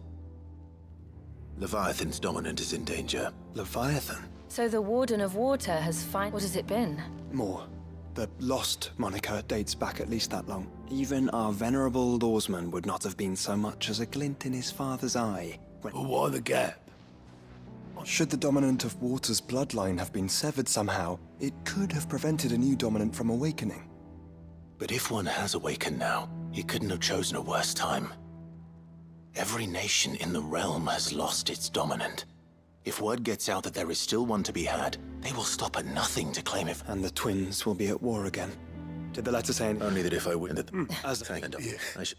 Leviathan's dominant is in danger. Leviathan? So the Warden of Water has What has it been? More. The Lost moniker dates back at least that long. Even our venerable lawsman would not have been so much as a glint in his father's eye. But why the gap? Should the dominant of Water's bloodline have been severed somehow, it could have prevented a new dominant from awakening. But if one has awakened now, he couldn't have chosen a worse time. Every nation in the realm has lost its dominant. If word gets out that there is still one to be had, they will stop at nothing to claim it. And the twins will be at war again. Did the letter say Only that if I win that... As I should...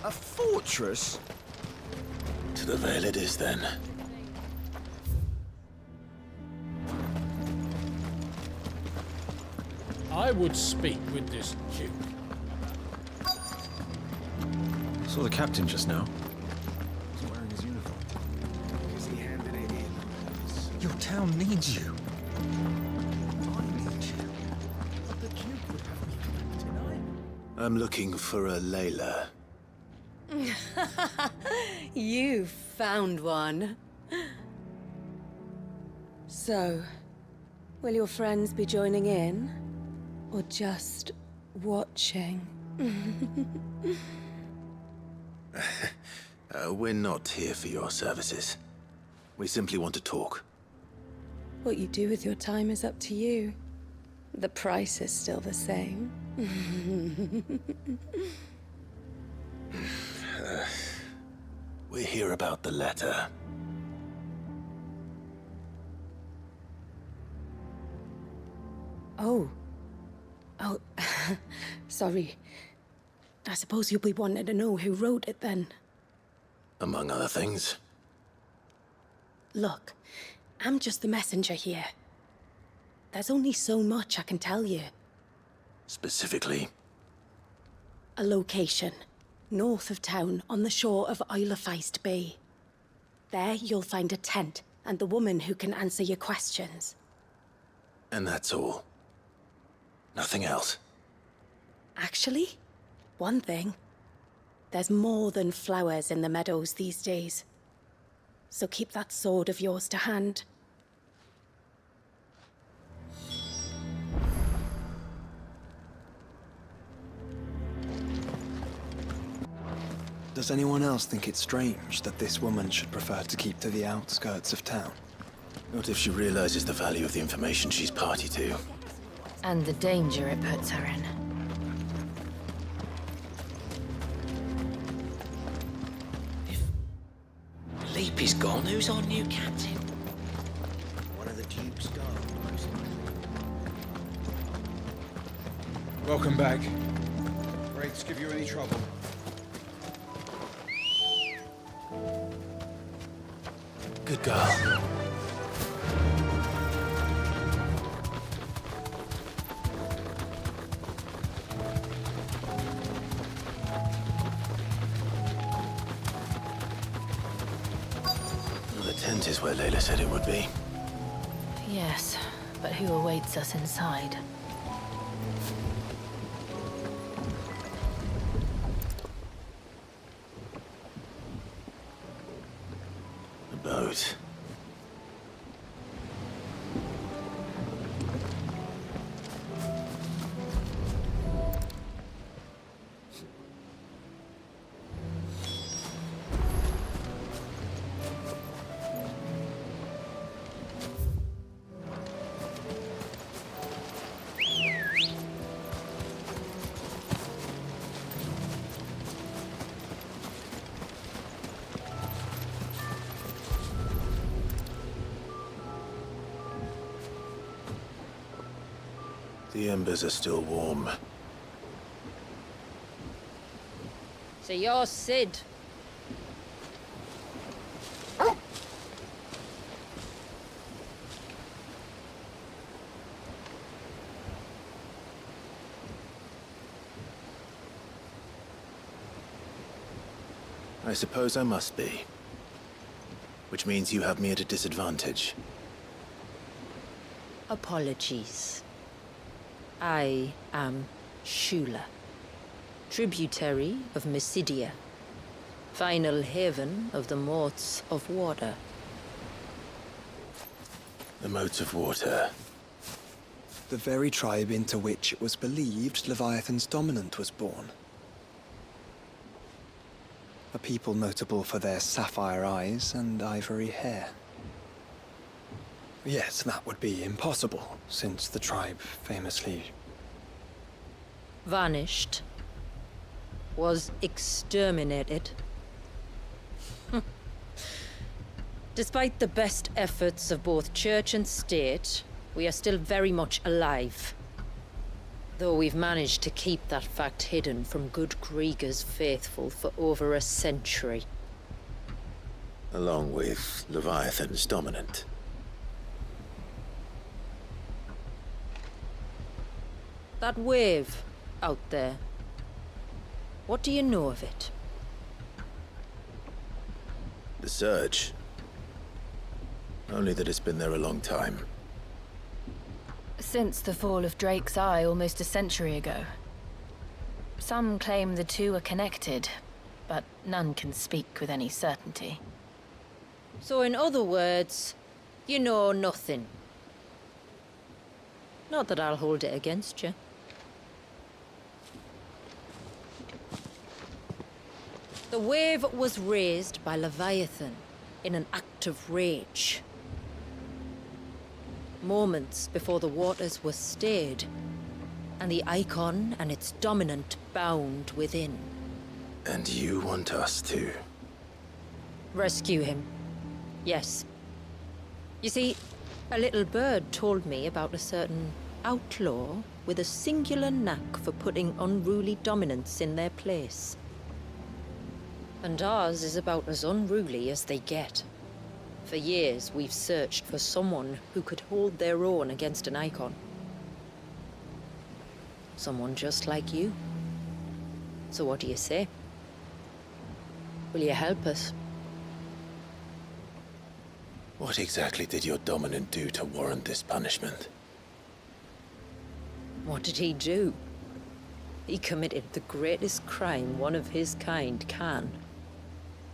A fortress? To the Vale it is, then. I would speak with this Duke. Saw the captain just now. He's wearing his uniform. Is he handing it in? Your town needs you. I need you. But the Duke would have me denied. I'm looking for a Layla. You found one. So, will your friends be joining in? Or just watching? We're not here for your services. We simply want to talk. What you do with your time is up to you. The price is still the same. We're here about the letter. Oh. Oh, sorry. I suppose you'll be wanting to know who wrote it then. Among other things. Look, I'm just the messenger here. There's only so much I can tell you. Specifically? A location. North of town, on the shore of Isle of Feist Bay. There you'll find a tent, and the woman who can answer your questions. And that's all? Nothing else? Actually, one thing. There's more than flowers in the meadows these days. So keep that sword of yours to hand. Does anyone else think it strange that this woman should prefer to keep to the outskirts of town? Not if she realizes the value of the information she's party to. And the danger it puts her in. Leap is gone. Who's our new captain? One of the Duke's guard, most likely. Welcome back. Great to give you any trouble. Good girl. The tent is where Layla said it would be. Yes, but who awaits us inside? The embers are still warm. So you're Sid. I suppose I must be. Which means you have me at a disadvantage. Apologies. I am Shula, tributary of Mysidia, final haven of the Moats of Water. The Moats of Water. The very tribe into which it was believed Leviathan's dominant was born. A people notable for their sapphire eyes and ivory hair. Yes, that would be impossible, since the tribe famously... vanished. Was exterminated. Despite the best efforts of both church and state, we are still very much alive. Though we've managed to keep that fact hidden from good Grieger's faithful for over a century. Along with Leviathan's dominant. That wave out there. What do you know of it? The Surge. Only that it's been there a long time. Since the fall of Drake's Eye almost a century ago. Some claim the two are connected, but none can speak with any certainty. So in other words, you know nothing. Not that I'll hold it against you. The wave was raised by Leviathan in an act of rage. Moments before the waters were stayed, and the Icon and its dominant bound within. And you want us to? Rescue him. Yes. You see, a little bird told me about a certain outlaw with a singular knack for putting unruly dominants in their place. And ours is about as unruly as they get. For years, we've searched for someone who could hold their own against an Icon. Someone just like you. So what do you say? Will you help us? What exactly did your dominant do to warrant this punishment? What did he do? He committed the greatest crime one of his kind can.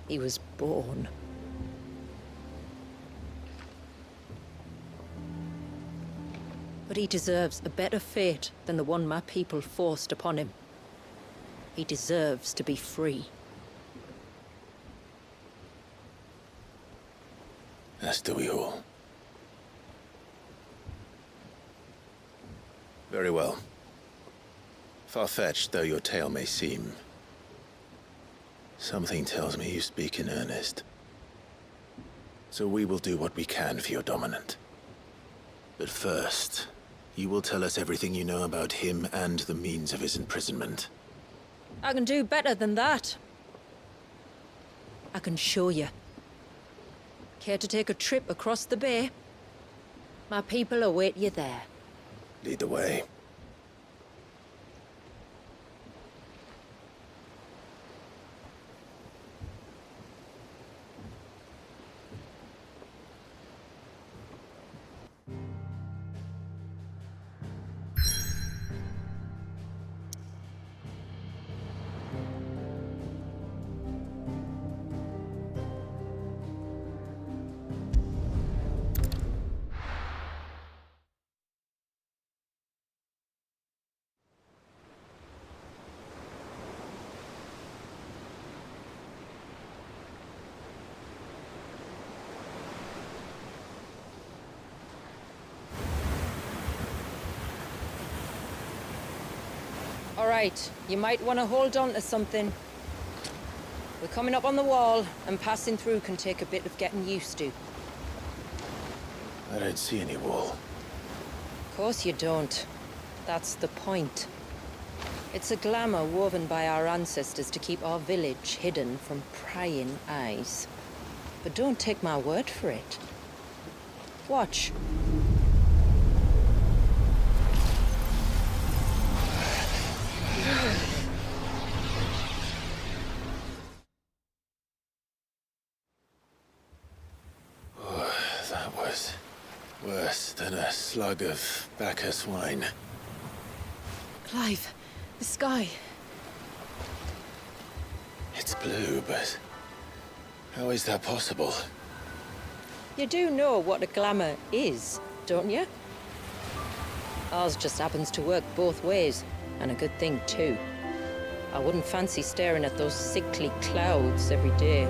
He was born. But he deserves a better fate than the one my people forced upon him. He deserves to be free. As do we all. Very well. Far-fetched though your tale may seem, something tells me you speak in earnest. So we will do what we can for your dominant. But first, you will tell us everything you know about him and the means of his imprisonment. I can do better than that. I can show you. Care to take a trip across the bay? My people await you there. Lead the way. All right, you might want to hold on to something. We're coming up on the wall, and passing through can take a bit of getting used to. I don't see any wall. Of course you don't. That's the point. It's a glamour woven by our ancestors to keep our village hidden from prying eyes. But don't take my word for it. Watch. That was worse than a slug of Bacchus wine. Clive, the sky. It's blue, but how is that possible? You do know what a glamour is, don't you? Ours just happens to work both ways, and a good thing too. I wouldn't fancy staring at those sickly clouds every day.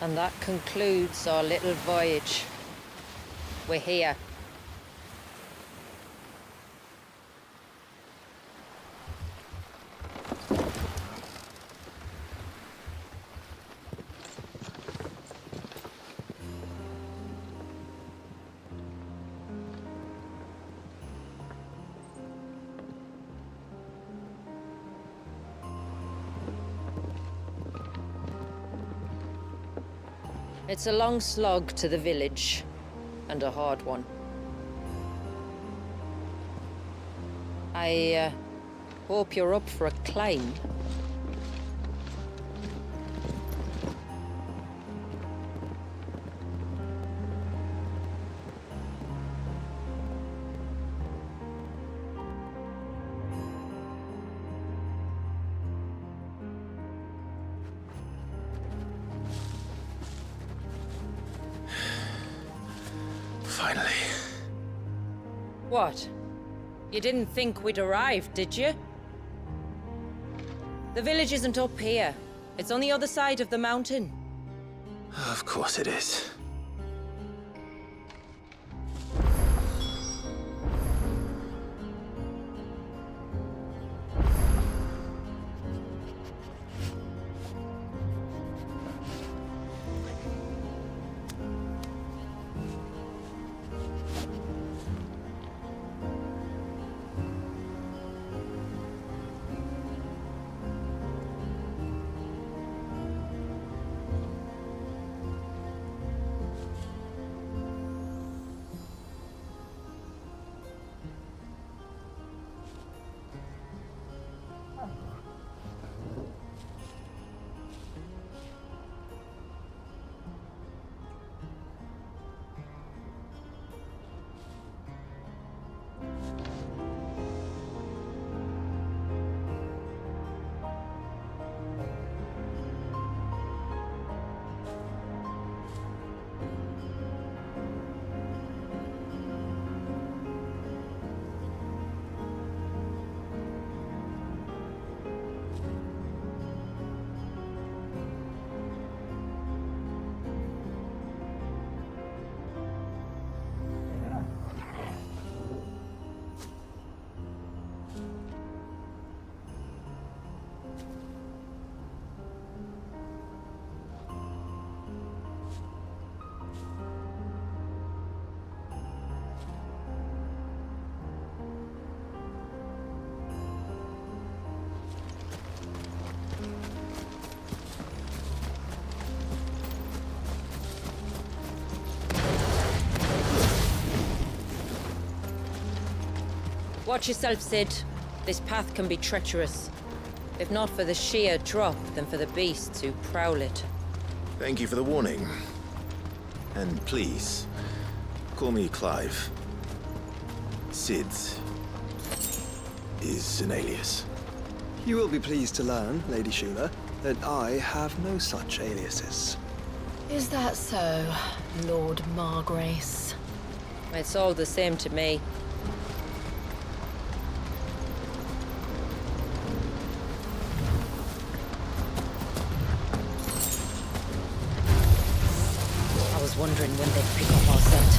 And that concludes our little voyage. We're here. It's a long slog to the village, and a hard one. I hope you're up for a climb. Finally. What? You didn't think we'd arrived, did you? The village isn't up here. It's on the other side of the mountain. Of course it is. Watch yourself, Sid. This path can be treacherous. If not for the sheer drop, then for the beasts who prowl it. Thank you for the warning. And please, call me Clive. Sid is an alias. You will be pleased to learn, Lady Shula, that I have no such aliases. Is that so, Lord Margrace? It's all the same to me. wondering when they'd pick up our scent.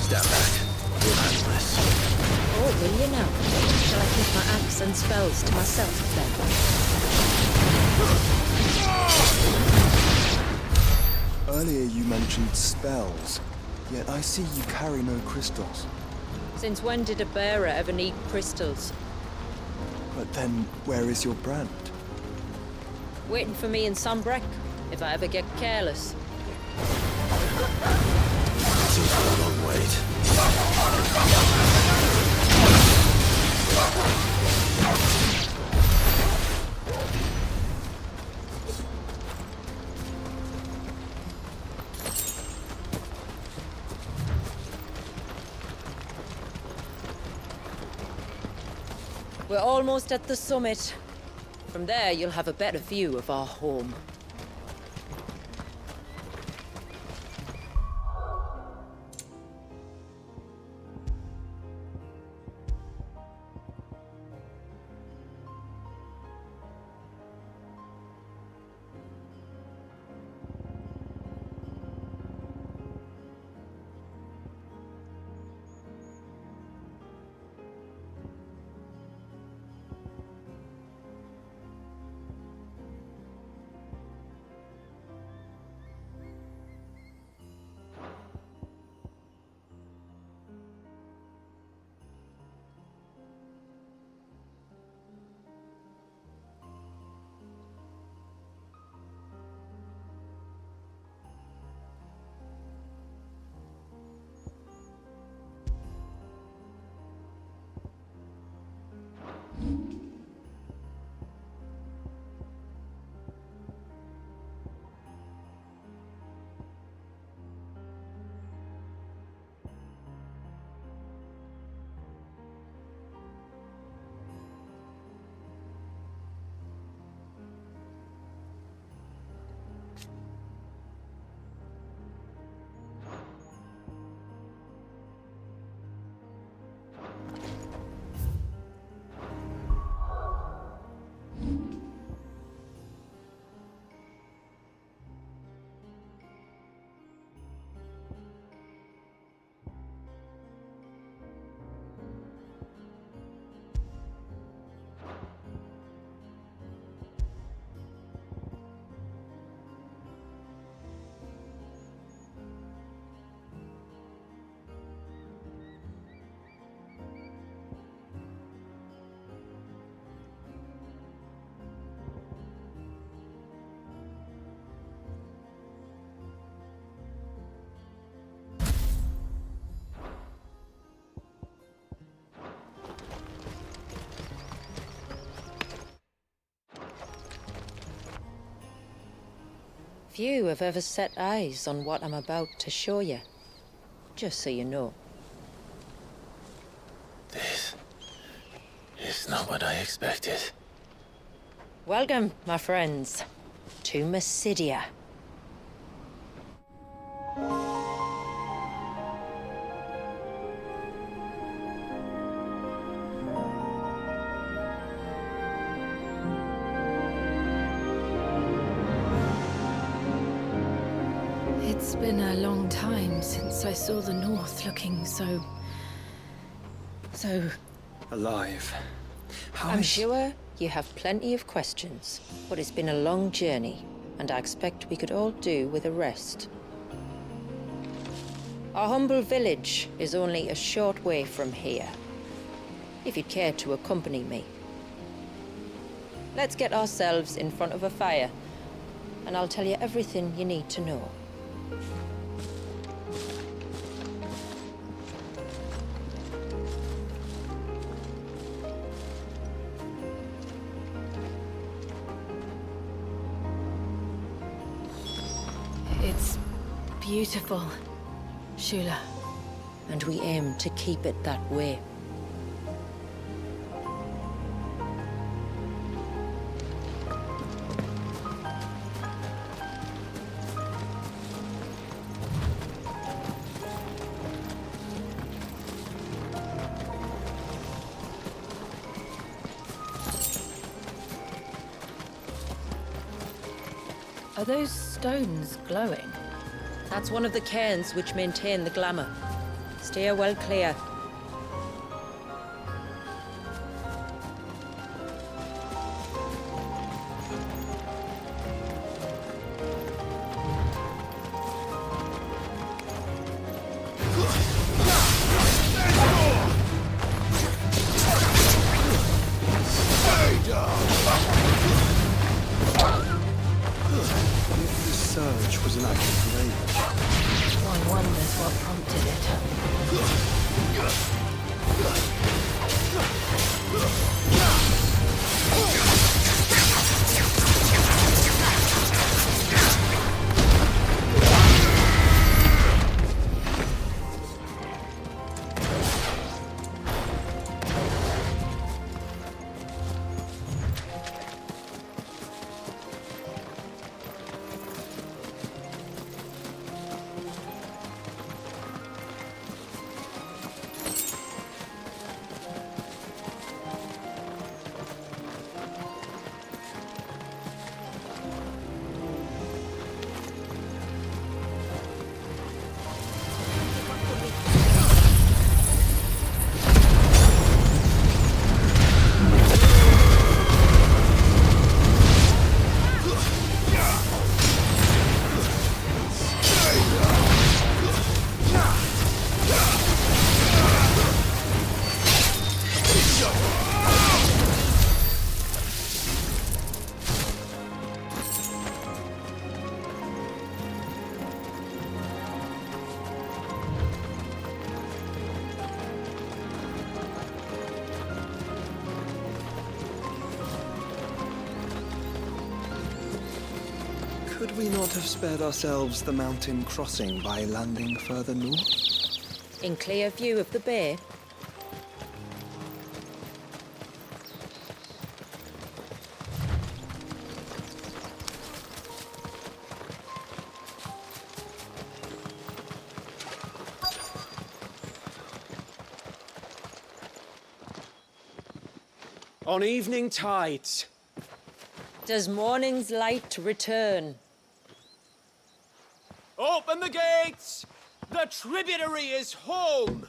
Stand back. We'll handle this. Oh, will you now? Shall I keep my axe and spells to myself, then? Earlier you mentioned spells, yet I see you carry no crystals. Since when did a bearer ever need crystals? But then, where is your brand? Waiting for me in Sunbreck, if I ever get careless. Seems a long wait. We're almost at the summit. From there, you'll have a better view of our home. Few have ever set eyes on what I'm about to show you. Just so you know. This is not what I expected. Welcome, my friends, to Mysidia. It's been a long time since I saw the North looking so alive. I'm sure you have plenty of questions, but it's been a long journey, and I expect we could all do with a rest. Our humble village is only a short way from here, if you'd care to accompany me. Let's get ourselves in front of a fire, and I'll tell you everything you need to know. It's beautiful, Shula. And we aim to keep it that way. Are those stones glowing? That's one of the cairns which maintain the glamour. Steer well clear. If the surge was an act of rage, One wonders what prompted could we not have spared ourselves the mountain crossing by landing further north? In clear view of the bay. On evening tides. Does morning's light return? Open the gates! The tributary is home!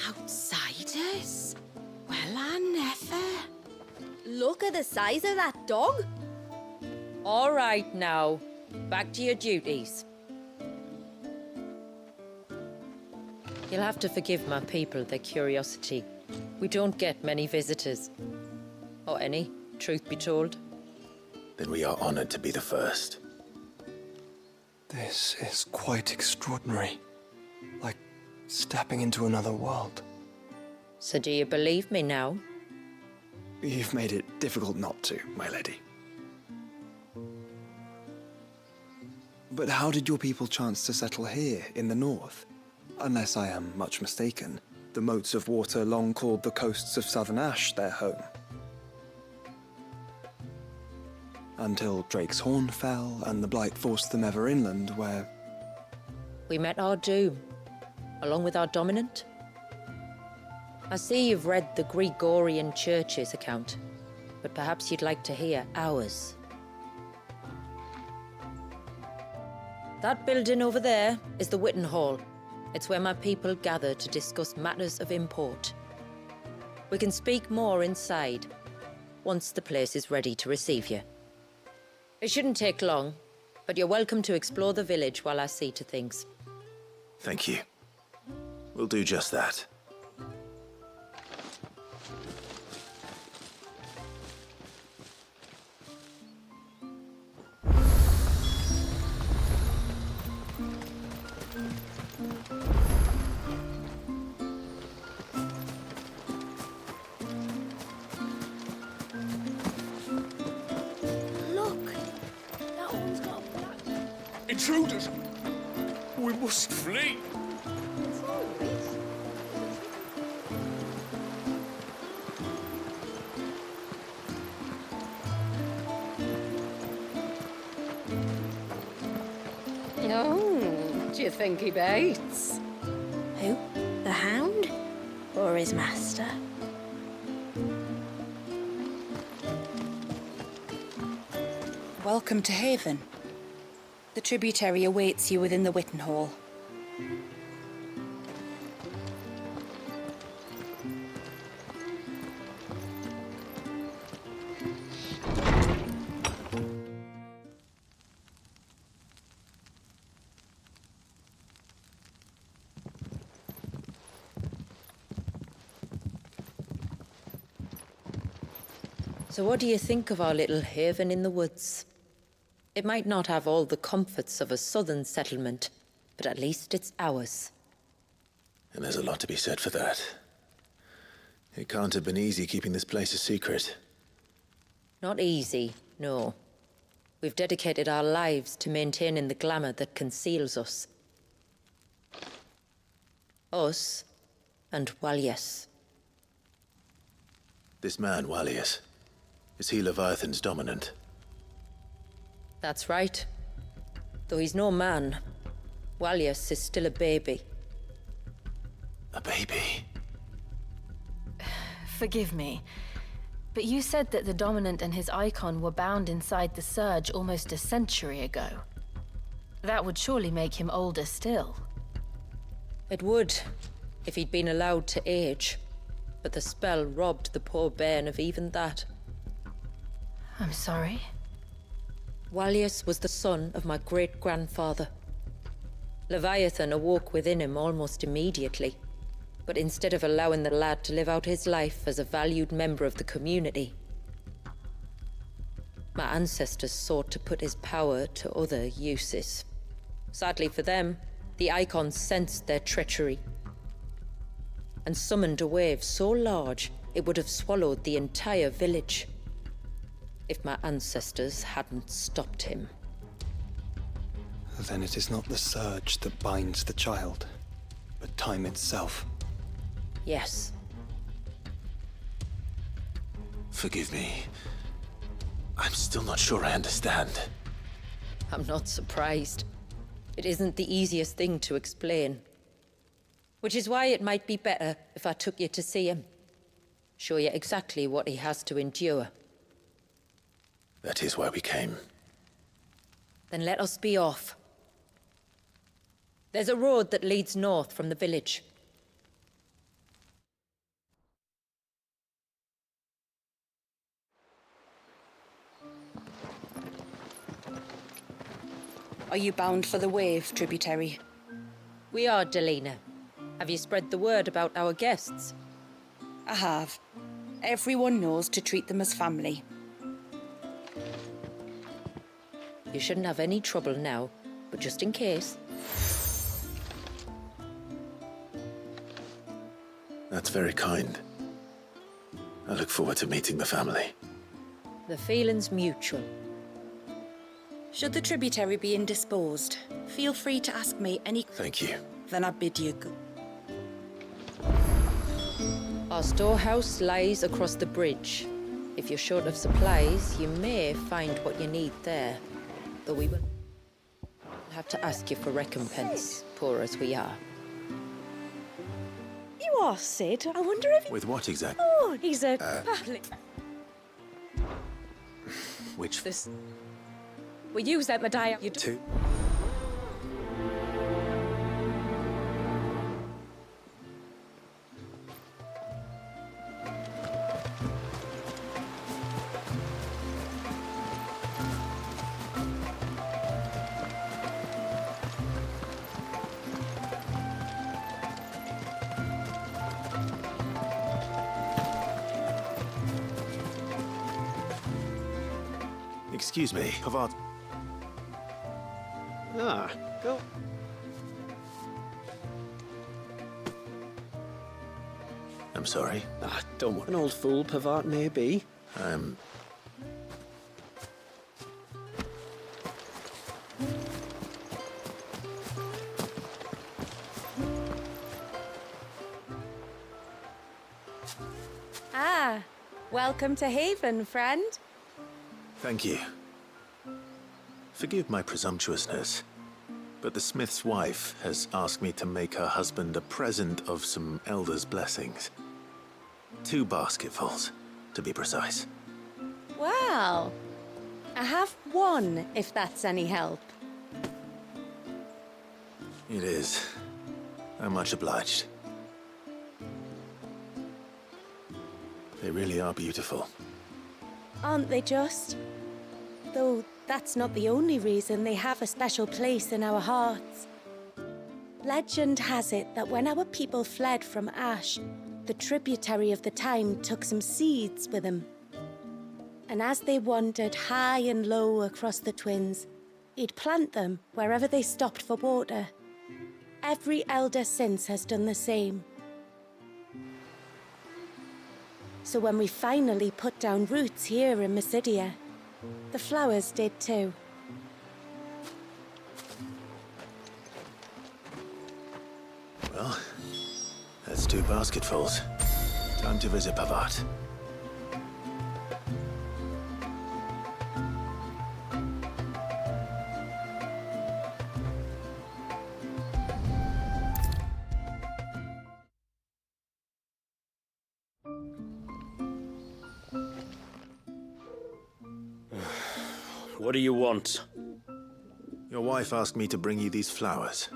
Outsiders? Well, I never. Look at the size of that dog. All right now, back to your duties. You'll have to forgive my people their curiosity. We don't get many visitors. Or any, truth be told. Then we are honored to be the first. This is quite extraordinary. Like stepping into another world. So do you believe me now? You've made it difficult not to, my lady. But how did your people chance to settle here in the north? Unless I am much mistaken, the moats of water long called the coasts of Southern Ash their home. Until Drake's Horn fell and the Blight forced them ever inland, where... We met our doom, along with our dominant. I see you've read the Gregorian Church's account, but perhaps you'd like to hear ours. That building over there is the Witten Hall. It's where my people gather to discuss matters of import. We can speak more inside, once the place is ready to receive you. It shouldn't take long, but you're welcome to explore the village while I see to things. Thank you. We'll do just that. Look! That one's got a black... Intruders! must flee. Oh, do you think he baits? Who? The Hound? Or his master? Welcome to Haven. The tributary awaits you within the Witten Hall. So what do you think of our little haven in the woods? It might not have all the comforts of a southern settlement, but at least it's ours. And there's a lot to be said for that. It can't have been easy keeping this place a secret. Not easy, no. We've dedicated our lives to maintaining the glamour that conceals us. Us and Walyas. This man, Walyas, is he Leviathan's dominant? That's right. Though he's no man, Walyas is still a baby. A baby? Forgive me, but you said that the Dominant and his icon were bound inside the Surge almost a century ago. That would surely make him older still. It would, if he'd been allowed to age. But the spell robbed the poor bairn of even that. I'm sorry? Walyas was the son of my great-grandfather. Leviathan awoke within him almost immediately. But instead of allowing the lad to live out his life as a valued member of the community, my ancestors sought to put his power to other uses. Sadly for them, the Icons sensed their treachery and summoned a wave so large it would have swallowed the entire village if my ancestors hadn't stopped him. Then it is not the Surge that binds the child, but time itself. Yes. Forgive me. I'm still not sure I understand. I'm not surprised. It isn't the easiest thing to explain. Which is why it might be better if I took you to see him. Show you exactly what he has to endure. That is why we came. Then let us be off. There's a road that leads north from the village. Are you bound for the Wave tributary? We are, Delina. Have you spread the word about our guests? I have. Everyone knows to treat them as family. You shouldn't have any trouble now, but just in case. That's very kind. I look forward to meeting the family. The feeling's mutual. Should the tributary be indisposed, feel free to ask me any... Thank you. Then I bid you good. Our storehouse lies across the bridge. If you're short of supplies, you may find what you need there. Though we will have to ask you for recompense, poor as we are. You are Sid. I wonder if... With what exactly? Oh, he's a... Which... This... We use that Medea... You Two. Excuse me, Pavard. Ah, go. I'm sorry. Ah, don't worry. An old fool Pavard may be. Ah, welcome to Haven, friend. Thank you. Forgive my presumptuousness, but the smith's wife has asked me to make her husband a present of some elder's blessings. 2 basketfuls, to be precise. Well, I have one, if that's any help. It is. I'm much obliged. They really are beautiful. Aren't they just? Though that's not the only reason they have a special place in our hearts. Legend has it that when our people fled from Ash, the tributary of the Tyne took some seeds with them. And as they wandered high and low across the Twins, he'd plant them wherever they stopped for water. Every elder since has done the same. So when we finally put down roots here in Mysidia, the flowers did too. Well, that's 2 basketfuls. Time to visit Pavat. What do you want? Your wife asked me to bring you these flowers.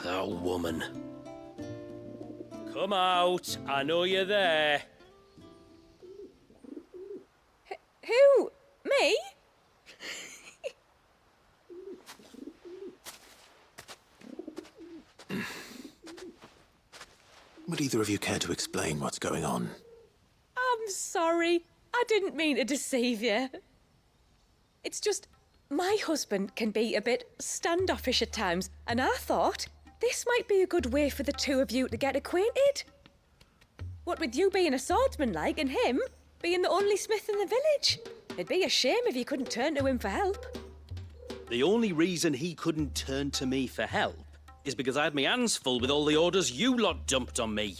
That woman. Come out. I know you're there. Who? Me? Would either of you care to explain what's going on? I'm sorry. I didn't mean to deceive you. It's just, my husband can be a bit standoffish at times, and I thought this might be a good way for the 2 of you to get acquainted. What with you being a swordsman like, and him being the only smith in the village. It'd be a shame if you couldn't turn to him for help. The only reason he couldn't turn to me for help is because I had my hands full with all the orders you lot dumped on me.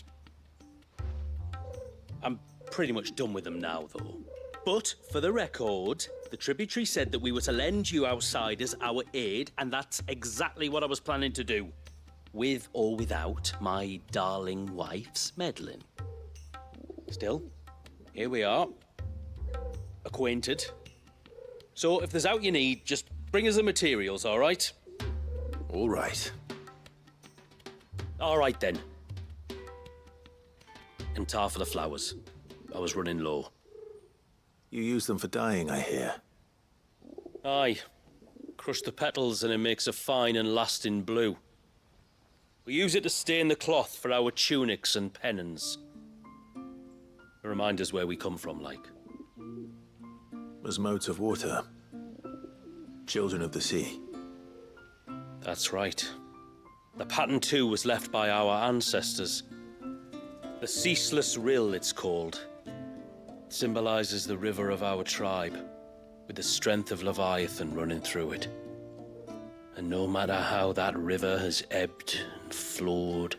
I'm pretty much done with them now, though. But, for the record, the tributary said that we were to lend you outsiders our aid, and that's exactly what I was planning to do. With or without my darling wife's meddling. Still, here we are. Acquainted. So, if there's out you need, just bring us the materials, all right? All right. All right, then. And tar for the flowers. I was running low. You use them for dyeing, I hear. Aye. Crush the petals and it makes a fine and lasting blue. We use it to stain the cloth for our tunics and pennons. To remind us where we come from, like. As motes of water. Children of the sea. That's right. The pattern, too, was left by our ancestors. The Ceaseless Rill, it's called. It symbolizes the river of our tribe, with the strength of Leviathan running through it. And no matter how that river has ebbed and flowed,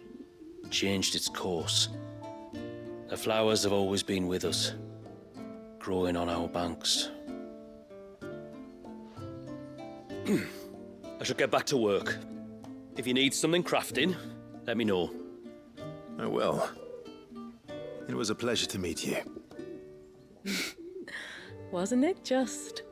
changed its course, the flowers have always been with us, growing on our banks. I should get back to work. If you need something crafting, let me know. I will. It was a pleasure to meet you. Wasn't it just?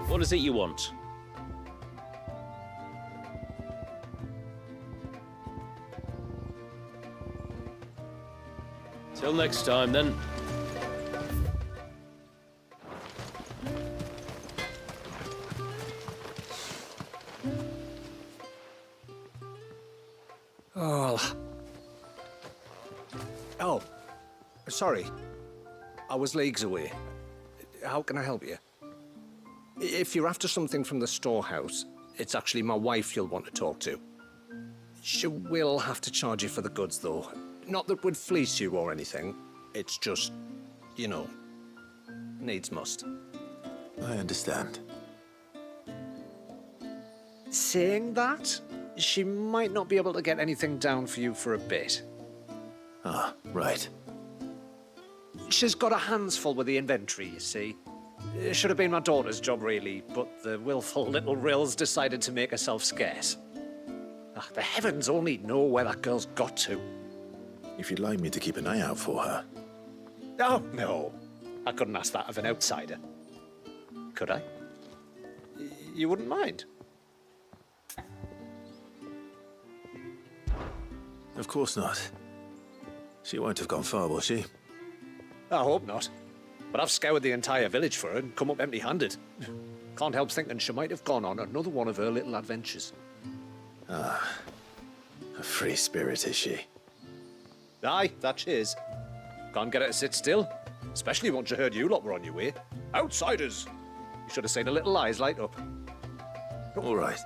What is it you want? Till next time, then. Oh, sorry. I was leagues away. How can I help you? If you're after something from the storehouse, it's actually my wife you'll want to talk to. She will have to charge you for the goods, though. Not that we'd fleece you or anything. It's just, you know, needs must. I understand. Saying that, she might not be able to get anything down for you for a bit. Ah, right. She's got her hands full with the inventory, you see. It should have been my daughter's job, really, but the willful little Rills decided to make herself scarce. Ah, the heavens only know where that girl's got to. If you'd like me to keep an eye out for her. Oh, no. I couldn't ask that of an outsider. Could I? You wouldn't mind? Of course not. She won't have gone far, will she? I hope not. But I've scoured the entire village for her and come up empty-handed. Can't help thinking she might have gone on another one of her little adventures. Ah, a free spirit, is she? Aye, that she is. Can't get her to sit still, especially once you heard you lot were on your way. Outsiders! You should have seen her little eyes light up. All right.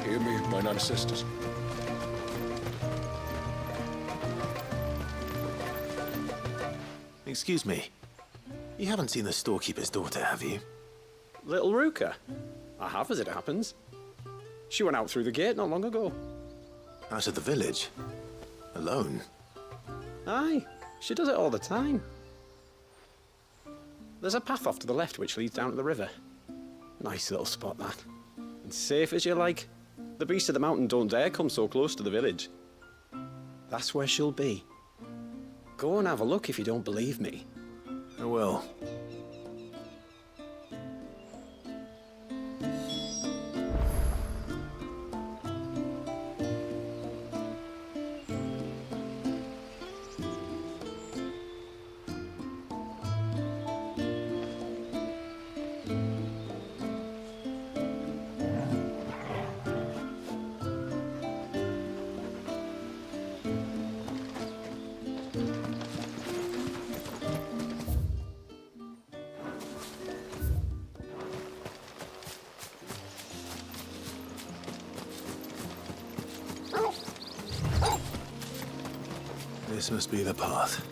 Hear me, mine ancestors. Excuse me. You haven't seen the storekeeper's daughter, have you? Little Ruka? I have, as it happens. She went out through the gate not long ago. Out of the village? Alone? Aye, she does it all the time. There's a path off to the left which leads down to the river. Nice little spot, that. And safe as you like. The beasts of the mountain don't dare come so close to the village. That's where she'll be. Go and have a look if you don't believe me. I will. This must be the path.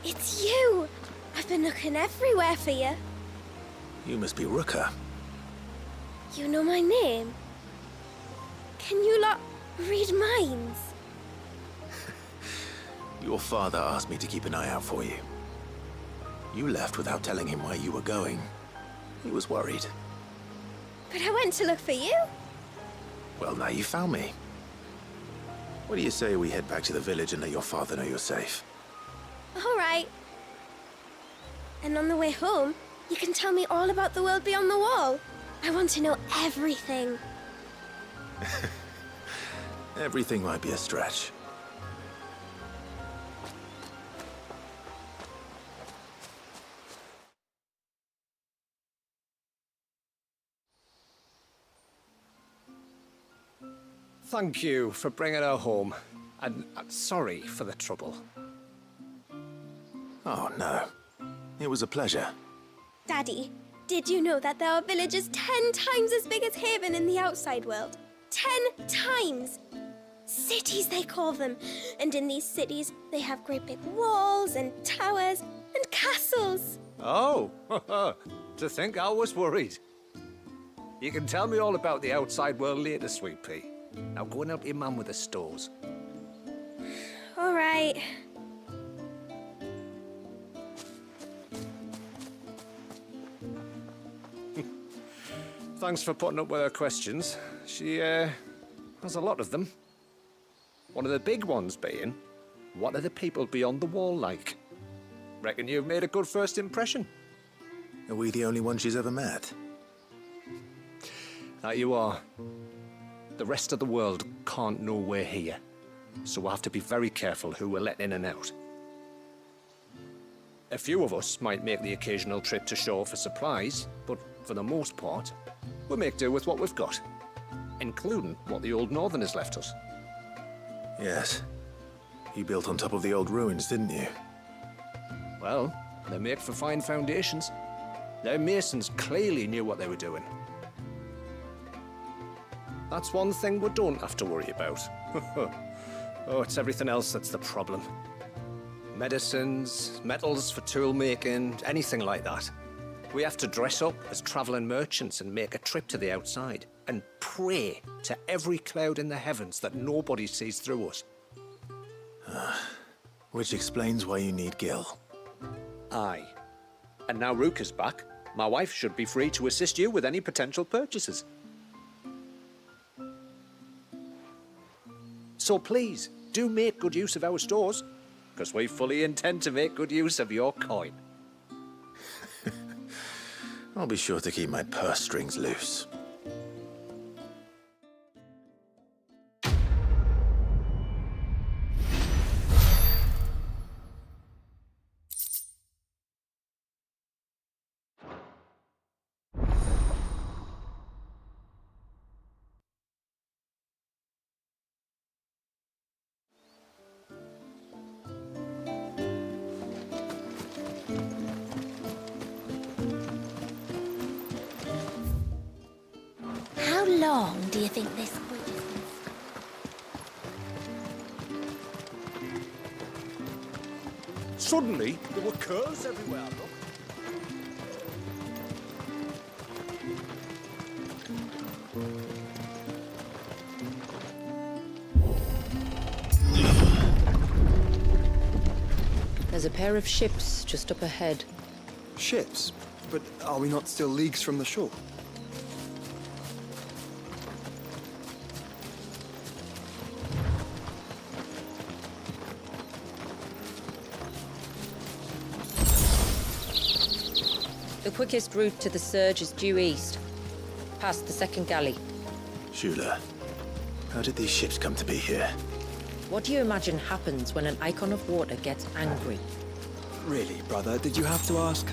It's you! I've been looking everywhere for you. You must be Ruka. You know my name? Can you lot read minds? Your father asked me to keep an eye out for you. You left without telling him where you were going. He was worried. But I went to look for you. Well, now you found me. What do you say we head back to the village and let your father know you're safe? All right. And on the way home, you can tell me all about the world beyond the wall. I want to know everything. Everything might be a stretch. Thank you for bringing her home. And sorry for the trouble. Oh, no. It was a pleasure. Daddy, did you know that there are villages 10 times as big as Haven in the outside world? 10 times! Cities, they call them. And in these cities, they have great big walls and towers and castles. Oh, to think I was worried. You can tell me all about the outside world later, Sweet Pea. Now go and help your mum with the stores. All right. Thanks for putting up with her questions. She, has a lot of them. One of the big ones being, what are the people beyond the wall like? Reckon you've made a good first impression. Are we the only ones she's ever met? That you are. The rest of the world can't know we're here, so we'll have to be very careful who we're letting in and out. A few of us might make the occasional trip to shore for supplies, but for the most part, we'll make do with what we've got, including what the old Northerners left us. Yes. You built on top of the old ruins, didn't you? Well, they make for fine foundations. Their masons clearly knew what they were doing. That's one thing we don't have to worry about. Oh, it's everything else that's the problem. Medicines, metals for tool making, anything like that. We have to dress up as traveling merchants and make a trip to the outside and pray to every cloud in the heavens that nobody sees through us. Which explains why you need Gil. Aye. And now Rook is back, my wife should be free to assist you with any potential purchases. So please, do make good use of our stores, because we fully intend to make good use of your coin. I'll be sure to keep my purse strings loose. How long do you think this bridge is going to stay? Suddenly, there were curls everywhere, look. There's a pair of ships just up ahead. Ships? But are we not still leagues from the shore? The quickest route to the surge is due east, past the second galley. Shula, how did these ships come to be here? What do you imagine happens when an icon of water gets angry? Really, brother, did you have to ask?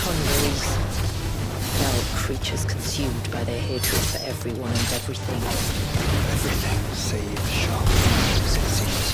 Convoys. Fell creatures consumed by their hatred for everyone and everything. Everything save sharp knives, it seems.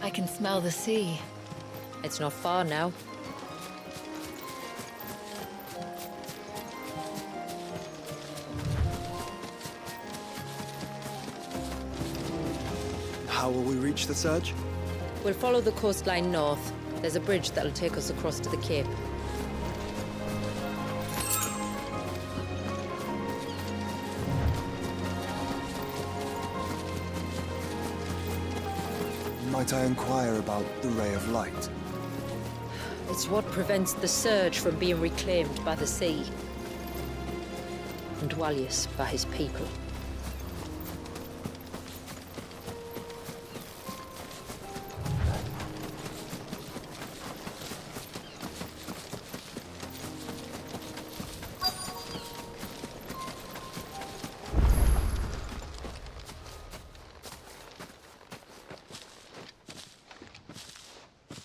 I can smell the sea. It's not far now. How will we reach the surge? We'll follow the coastline north. There's a bridge that'll take us across to the cape. Might I inquire about the Ray of Light? It's what prevents the surge from being reclaimed by the sea. And Dwalius by his people.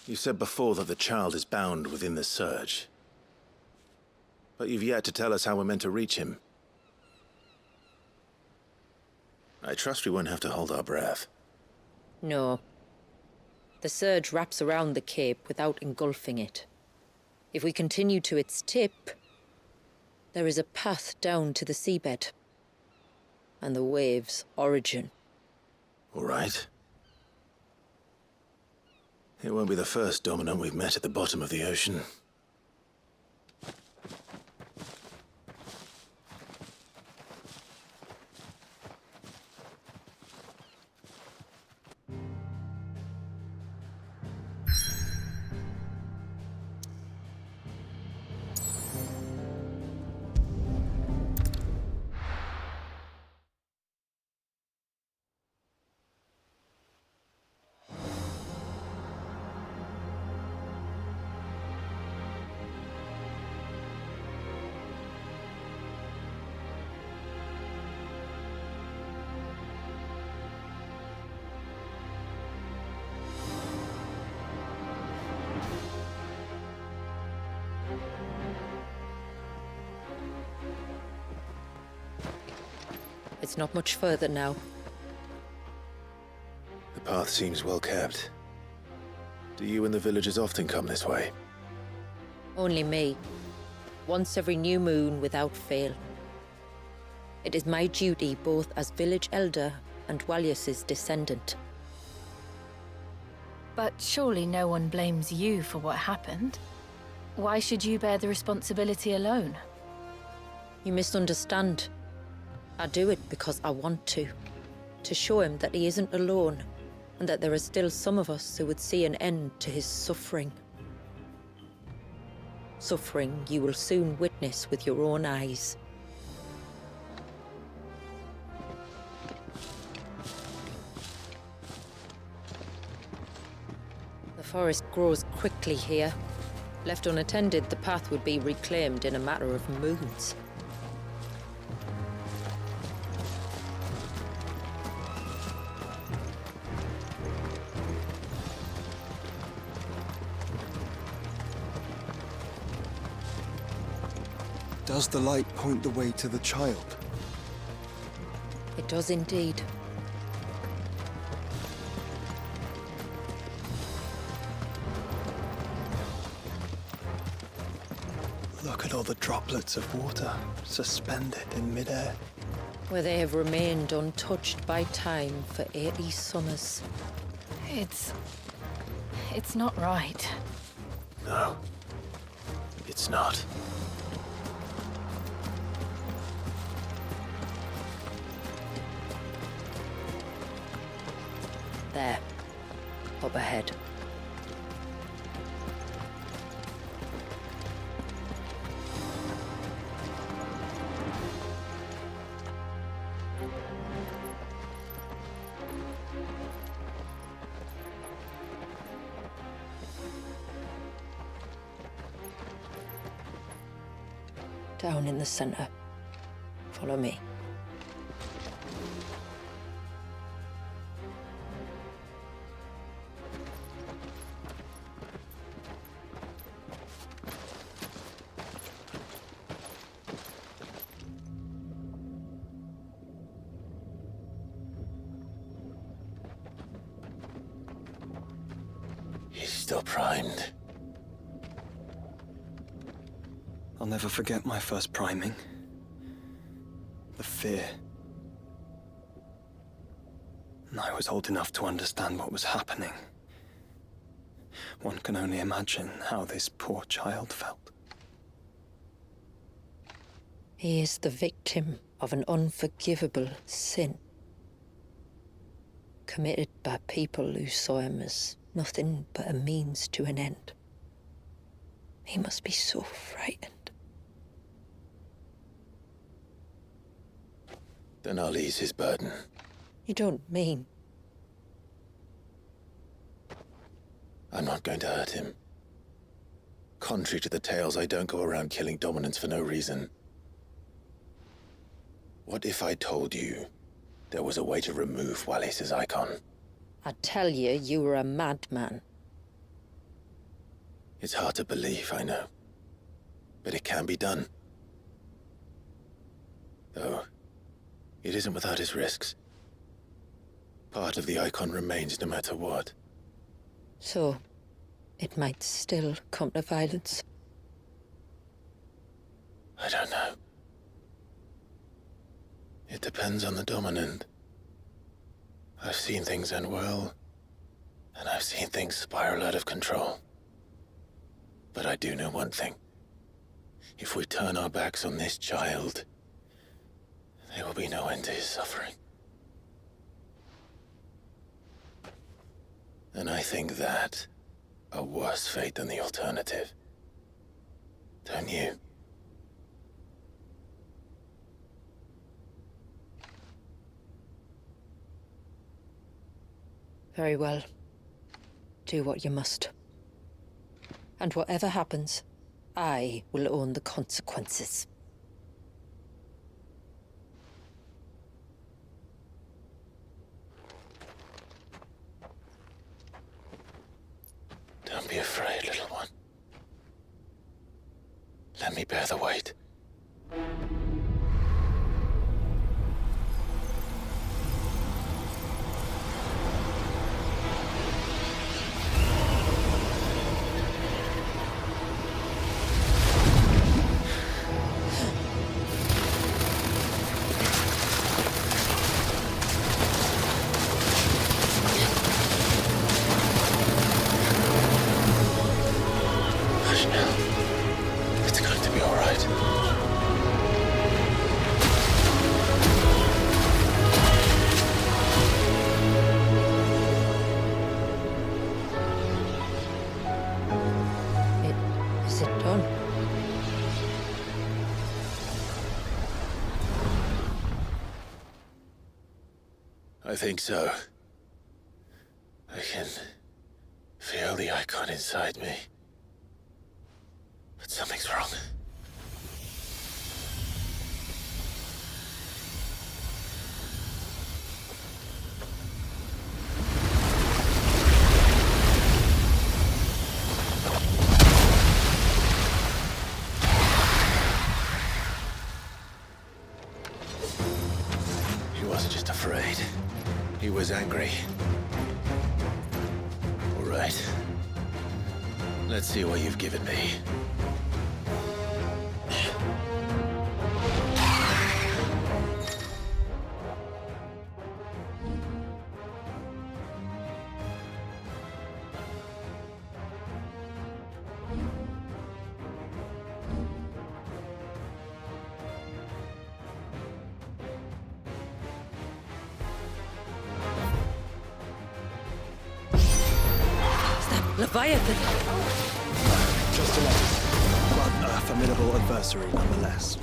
You said before that the child is bound within the surge. But you've yet to tell us how we're meant to reach him. I trust we won't have to hold our breath. No. The surge wraps around the cape without engulfing it. If we continue to its tip, there is a path down to the seabed. And the wave's origin. All right. It won't be the first dominant we've met at the bottom of the ocean. It's not much further now. The path seems well kept. Do you and the villagers often come this way? Only me. Once every new moon without fail. It is my duty both as village elder and Dwalius's descendant. But surely no one blames you for what happened. Why should you bear the responsibility alone? You misunderstand. I do it because I want to show him that he isn't alone, and that there are still some of us who would see an end to his suffering. Suffering you will soon witness with your own eyes. The forest grows quickly here. Left unattended, the path would be reclaimed in a matter of moons. Does the light point the way to the child? It does indeed. Look at all the droplets of water suspended in midair. Where they have remained untouched by time for 80 summers. It's not right. No, it's not. There, up ahead. Down in the center. Follow me. He's still primed. I'll never forget my first priming. The fear. I was old enough to understand what was happening. One can only imagine how this poor child felt. He is the victim of an unforgivable sin, committed by people who saw him as nothing but a means to an end. He must be so frightened. Then I'll ease his burden. You don't mean? I'm not going to hurt him. Contrary to the tales, I don't go around killing dominants for no reason. What if I told you there was a way to remove Wallis's icon? I tell you, you were a madman. It's hard to believe, I know. But it can be done. Though, it isn't without its risks. Part of the icon remains no matter what. So, it might still come to violence. I don't know. It depends on the dominant. I've seen things end well, and I've seen things spiral out of control. But I do know one thing. If we turn our backs on this child, there will be no end to his suffering. And I think that a worse fate than the alternative. Don't you? Very well. Do what you must. And whatever happens, I will own the consequences. Don't be afraid, little one. Let me bear the weight. It's going to be all right. Is it done? I think so. I can feel the icon inside me. But something's wrong. He wasn't just afraid. He was angry. All right. Let's see what you've given me. Leviathan! Just a letter, but a formidable adversary nonetheless.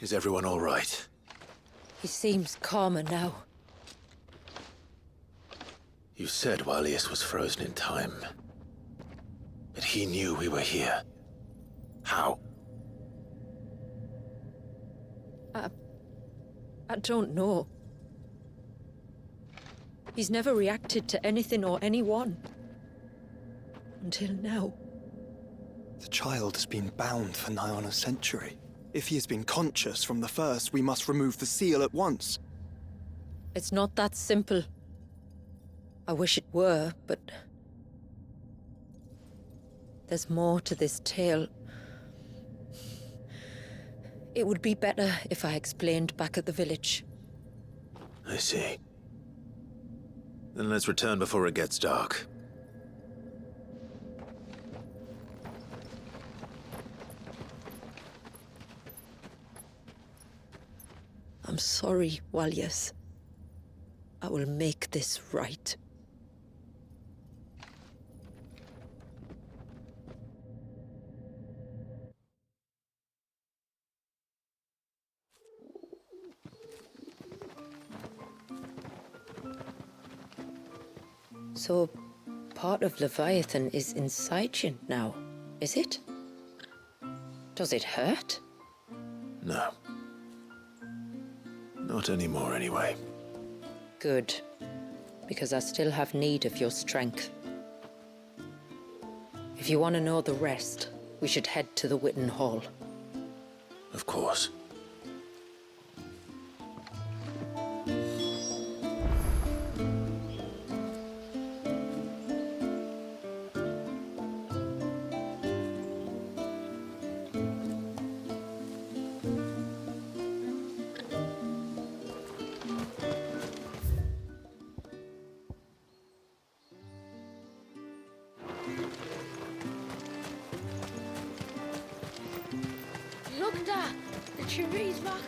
Is everyone all right? He seems calmer now. You said Walius was frozen in time. But he knew we were here. How? I don't know. He's never reacted to anything or anyone. Until now. The child has been bound for nigh on a century. If he has been conscious from the first, we must remove the seal at once. It's not that simple. I wish it were, but... there's more to this tale. It would be better if I explained back at the village. I see. Then let's return before it gets dark. I'm sorry, Walius. I will make this right. So, part of Leviathan is inside you now, is it? Does it hurt? No. Not anymore, anyway. Good. Because I still have need of your strength. If you want to know the rest, we should head to the Witten Hall. Of course. Look, Dad! The tree's back!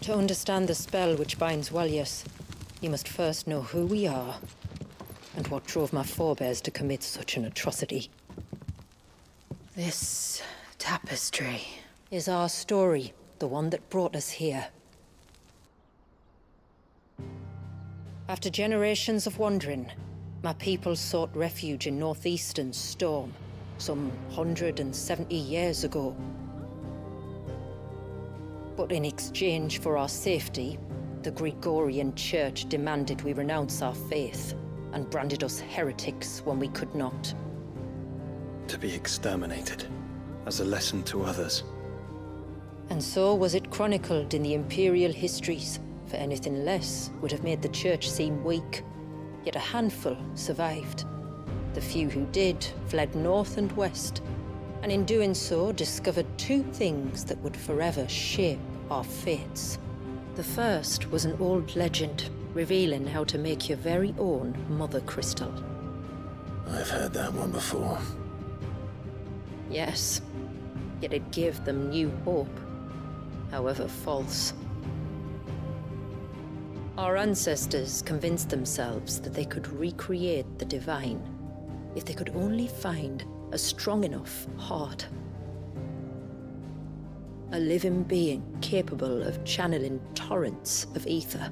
To understand the spell which binds Walius, you must first know who we are, and what drove my forebears to commit such an atrocity. This tapestry is our story, the one that brought us here. After generations of wandering, my people sought refuge in northeastern Storm, some 170 years ago. But in exchange for our safety, the Gregorian Church demanded we renounce our faith and branded us heretics when we could not. To be exterminated, as a lesson to others. And so was it chronicled in the Imperial histories, for anything less would have made the Church seem weak. Yet a handful survived. The few who did fled north and west, and in doing so discovered two things that would forever shape our fates. The first was an old legend, revealing how to make your very own Mother Crystal. I've heard that one before. Yes, yet it gave them new hope, however false. Our ancestors convinced themselves that they could recreate the divine if they could only find a strong enough heart. A living being capable of channeling torrents of ether.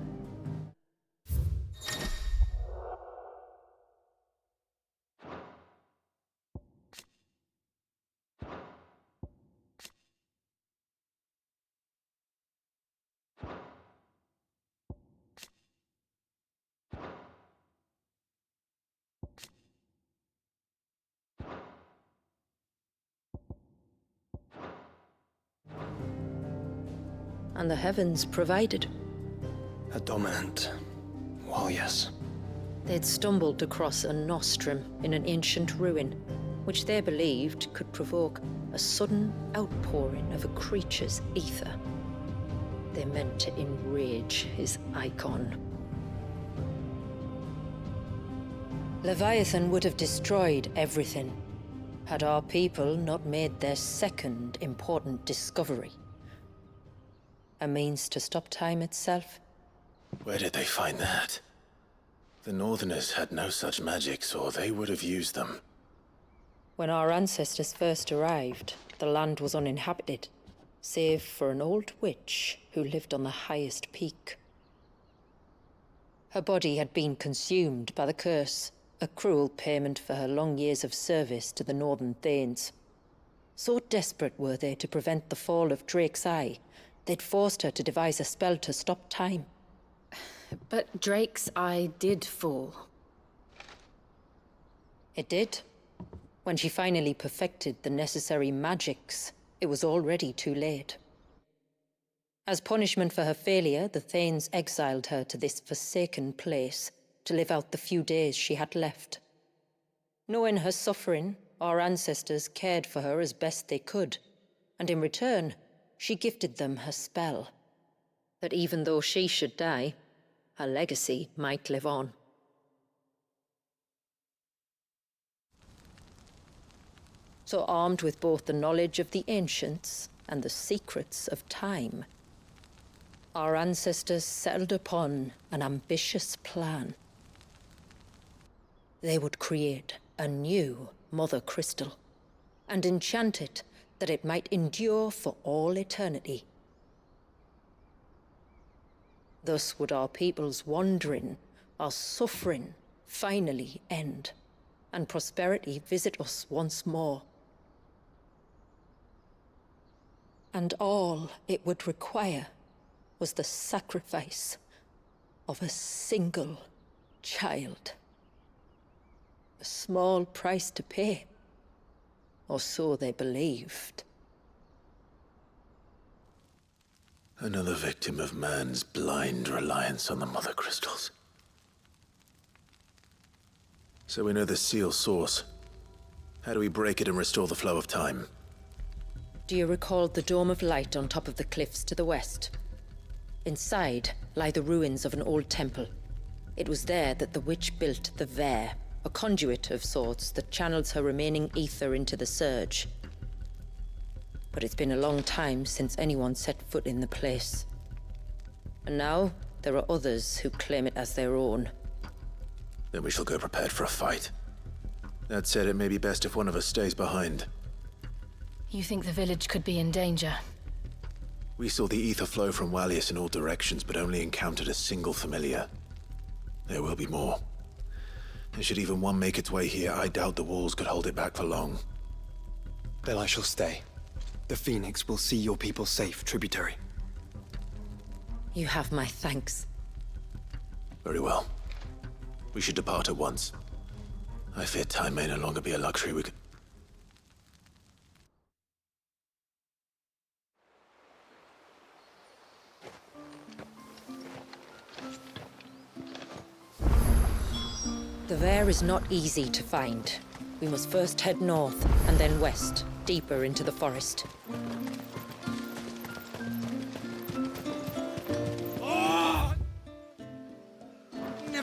And the heavens provided. A dominant. Well, yes. They'd stumbled across a nostrum in an ancient ruin, which they believed could provoke a sudden outpouring of a creature's ether. They meant to enrage his icon. Leviathan would have destroyed everything, had our people not made their second important discovery. A means to stop time itself? Where did they find that? The Northerners had no such magics, or they would have used them. When our ancestors first arrived, the land was uninhabited, save for an old witch who lived on the highest peak. Her body had been consumed by the curse, a cruel payment for her long years of service to the Northern Thanes. So desperate were they to prevent the fall of Drake's Eye, they'd forced her to devise a spell to stop time. But Drake's Eye did fall. It did. When she finally perfected the necessary magics, it was already too late. As punishment for her failure, the Thanes exiled her to this forsaken place to live out the few days she had left. Knowing her suffering, our ancestors cared for her as best they could, and in return, she gifted them her spell. That even though she should die, her legacy might live on. So armed with both the knowledge of the ancients and the secrets of time, our ancestors settled upon an ambitious plan. They would create a new Mother Crystal and enchant it that it might endure for all eternity. Thus would our people's wandering, our suffering, finally end, and prosperity visit us once more. And all it would require was the sacrifice of a single child. A small price to pay, or so they believed. Another victim of man's blind reliance on the Mother Crystals. So we know the seal's source. How do we break it and restore the flow of time? Do you recall the Dome of Light on top of the cliffs to the west? Inside lie the ruins of an old temple. It was there that the witch built the Vare, a conduit of sorts that channels her remaining ether into the Surge. But it's been a long time since anyone set foot in the place. And now, there are others who claim it as their own. Then we shall go prepared for a fight. That said, it may be best if one of us stays behind. You think the village could be in danger? We saw the ether flow from Wallius in all directions, but only encountered a single familiar. There will be more. And should even one make its way here, I doubt the walls could hold it back for long. Then I shall stay. The Phoenix will see your people safe, tributary. You have my thanks. Very well. We should depart at once. I fear time may no longer be a luxury we could... The Vare is not easy to find. We must first head north, and then west, deeper into the forest.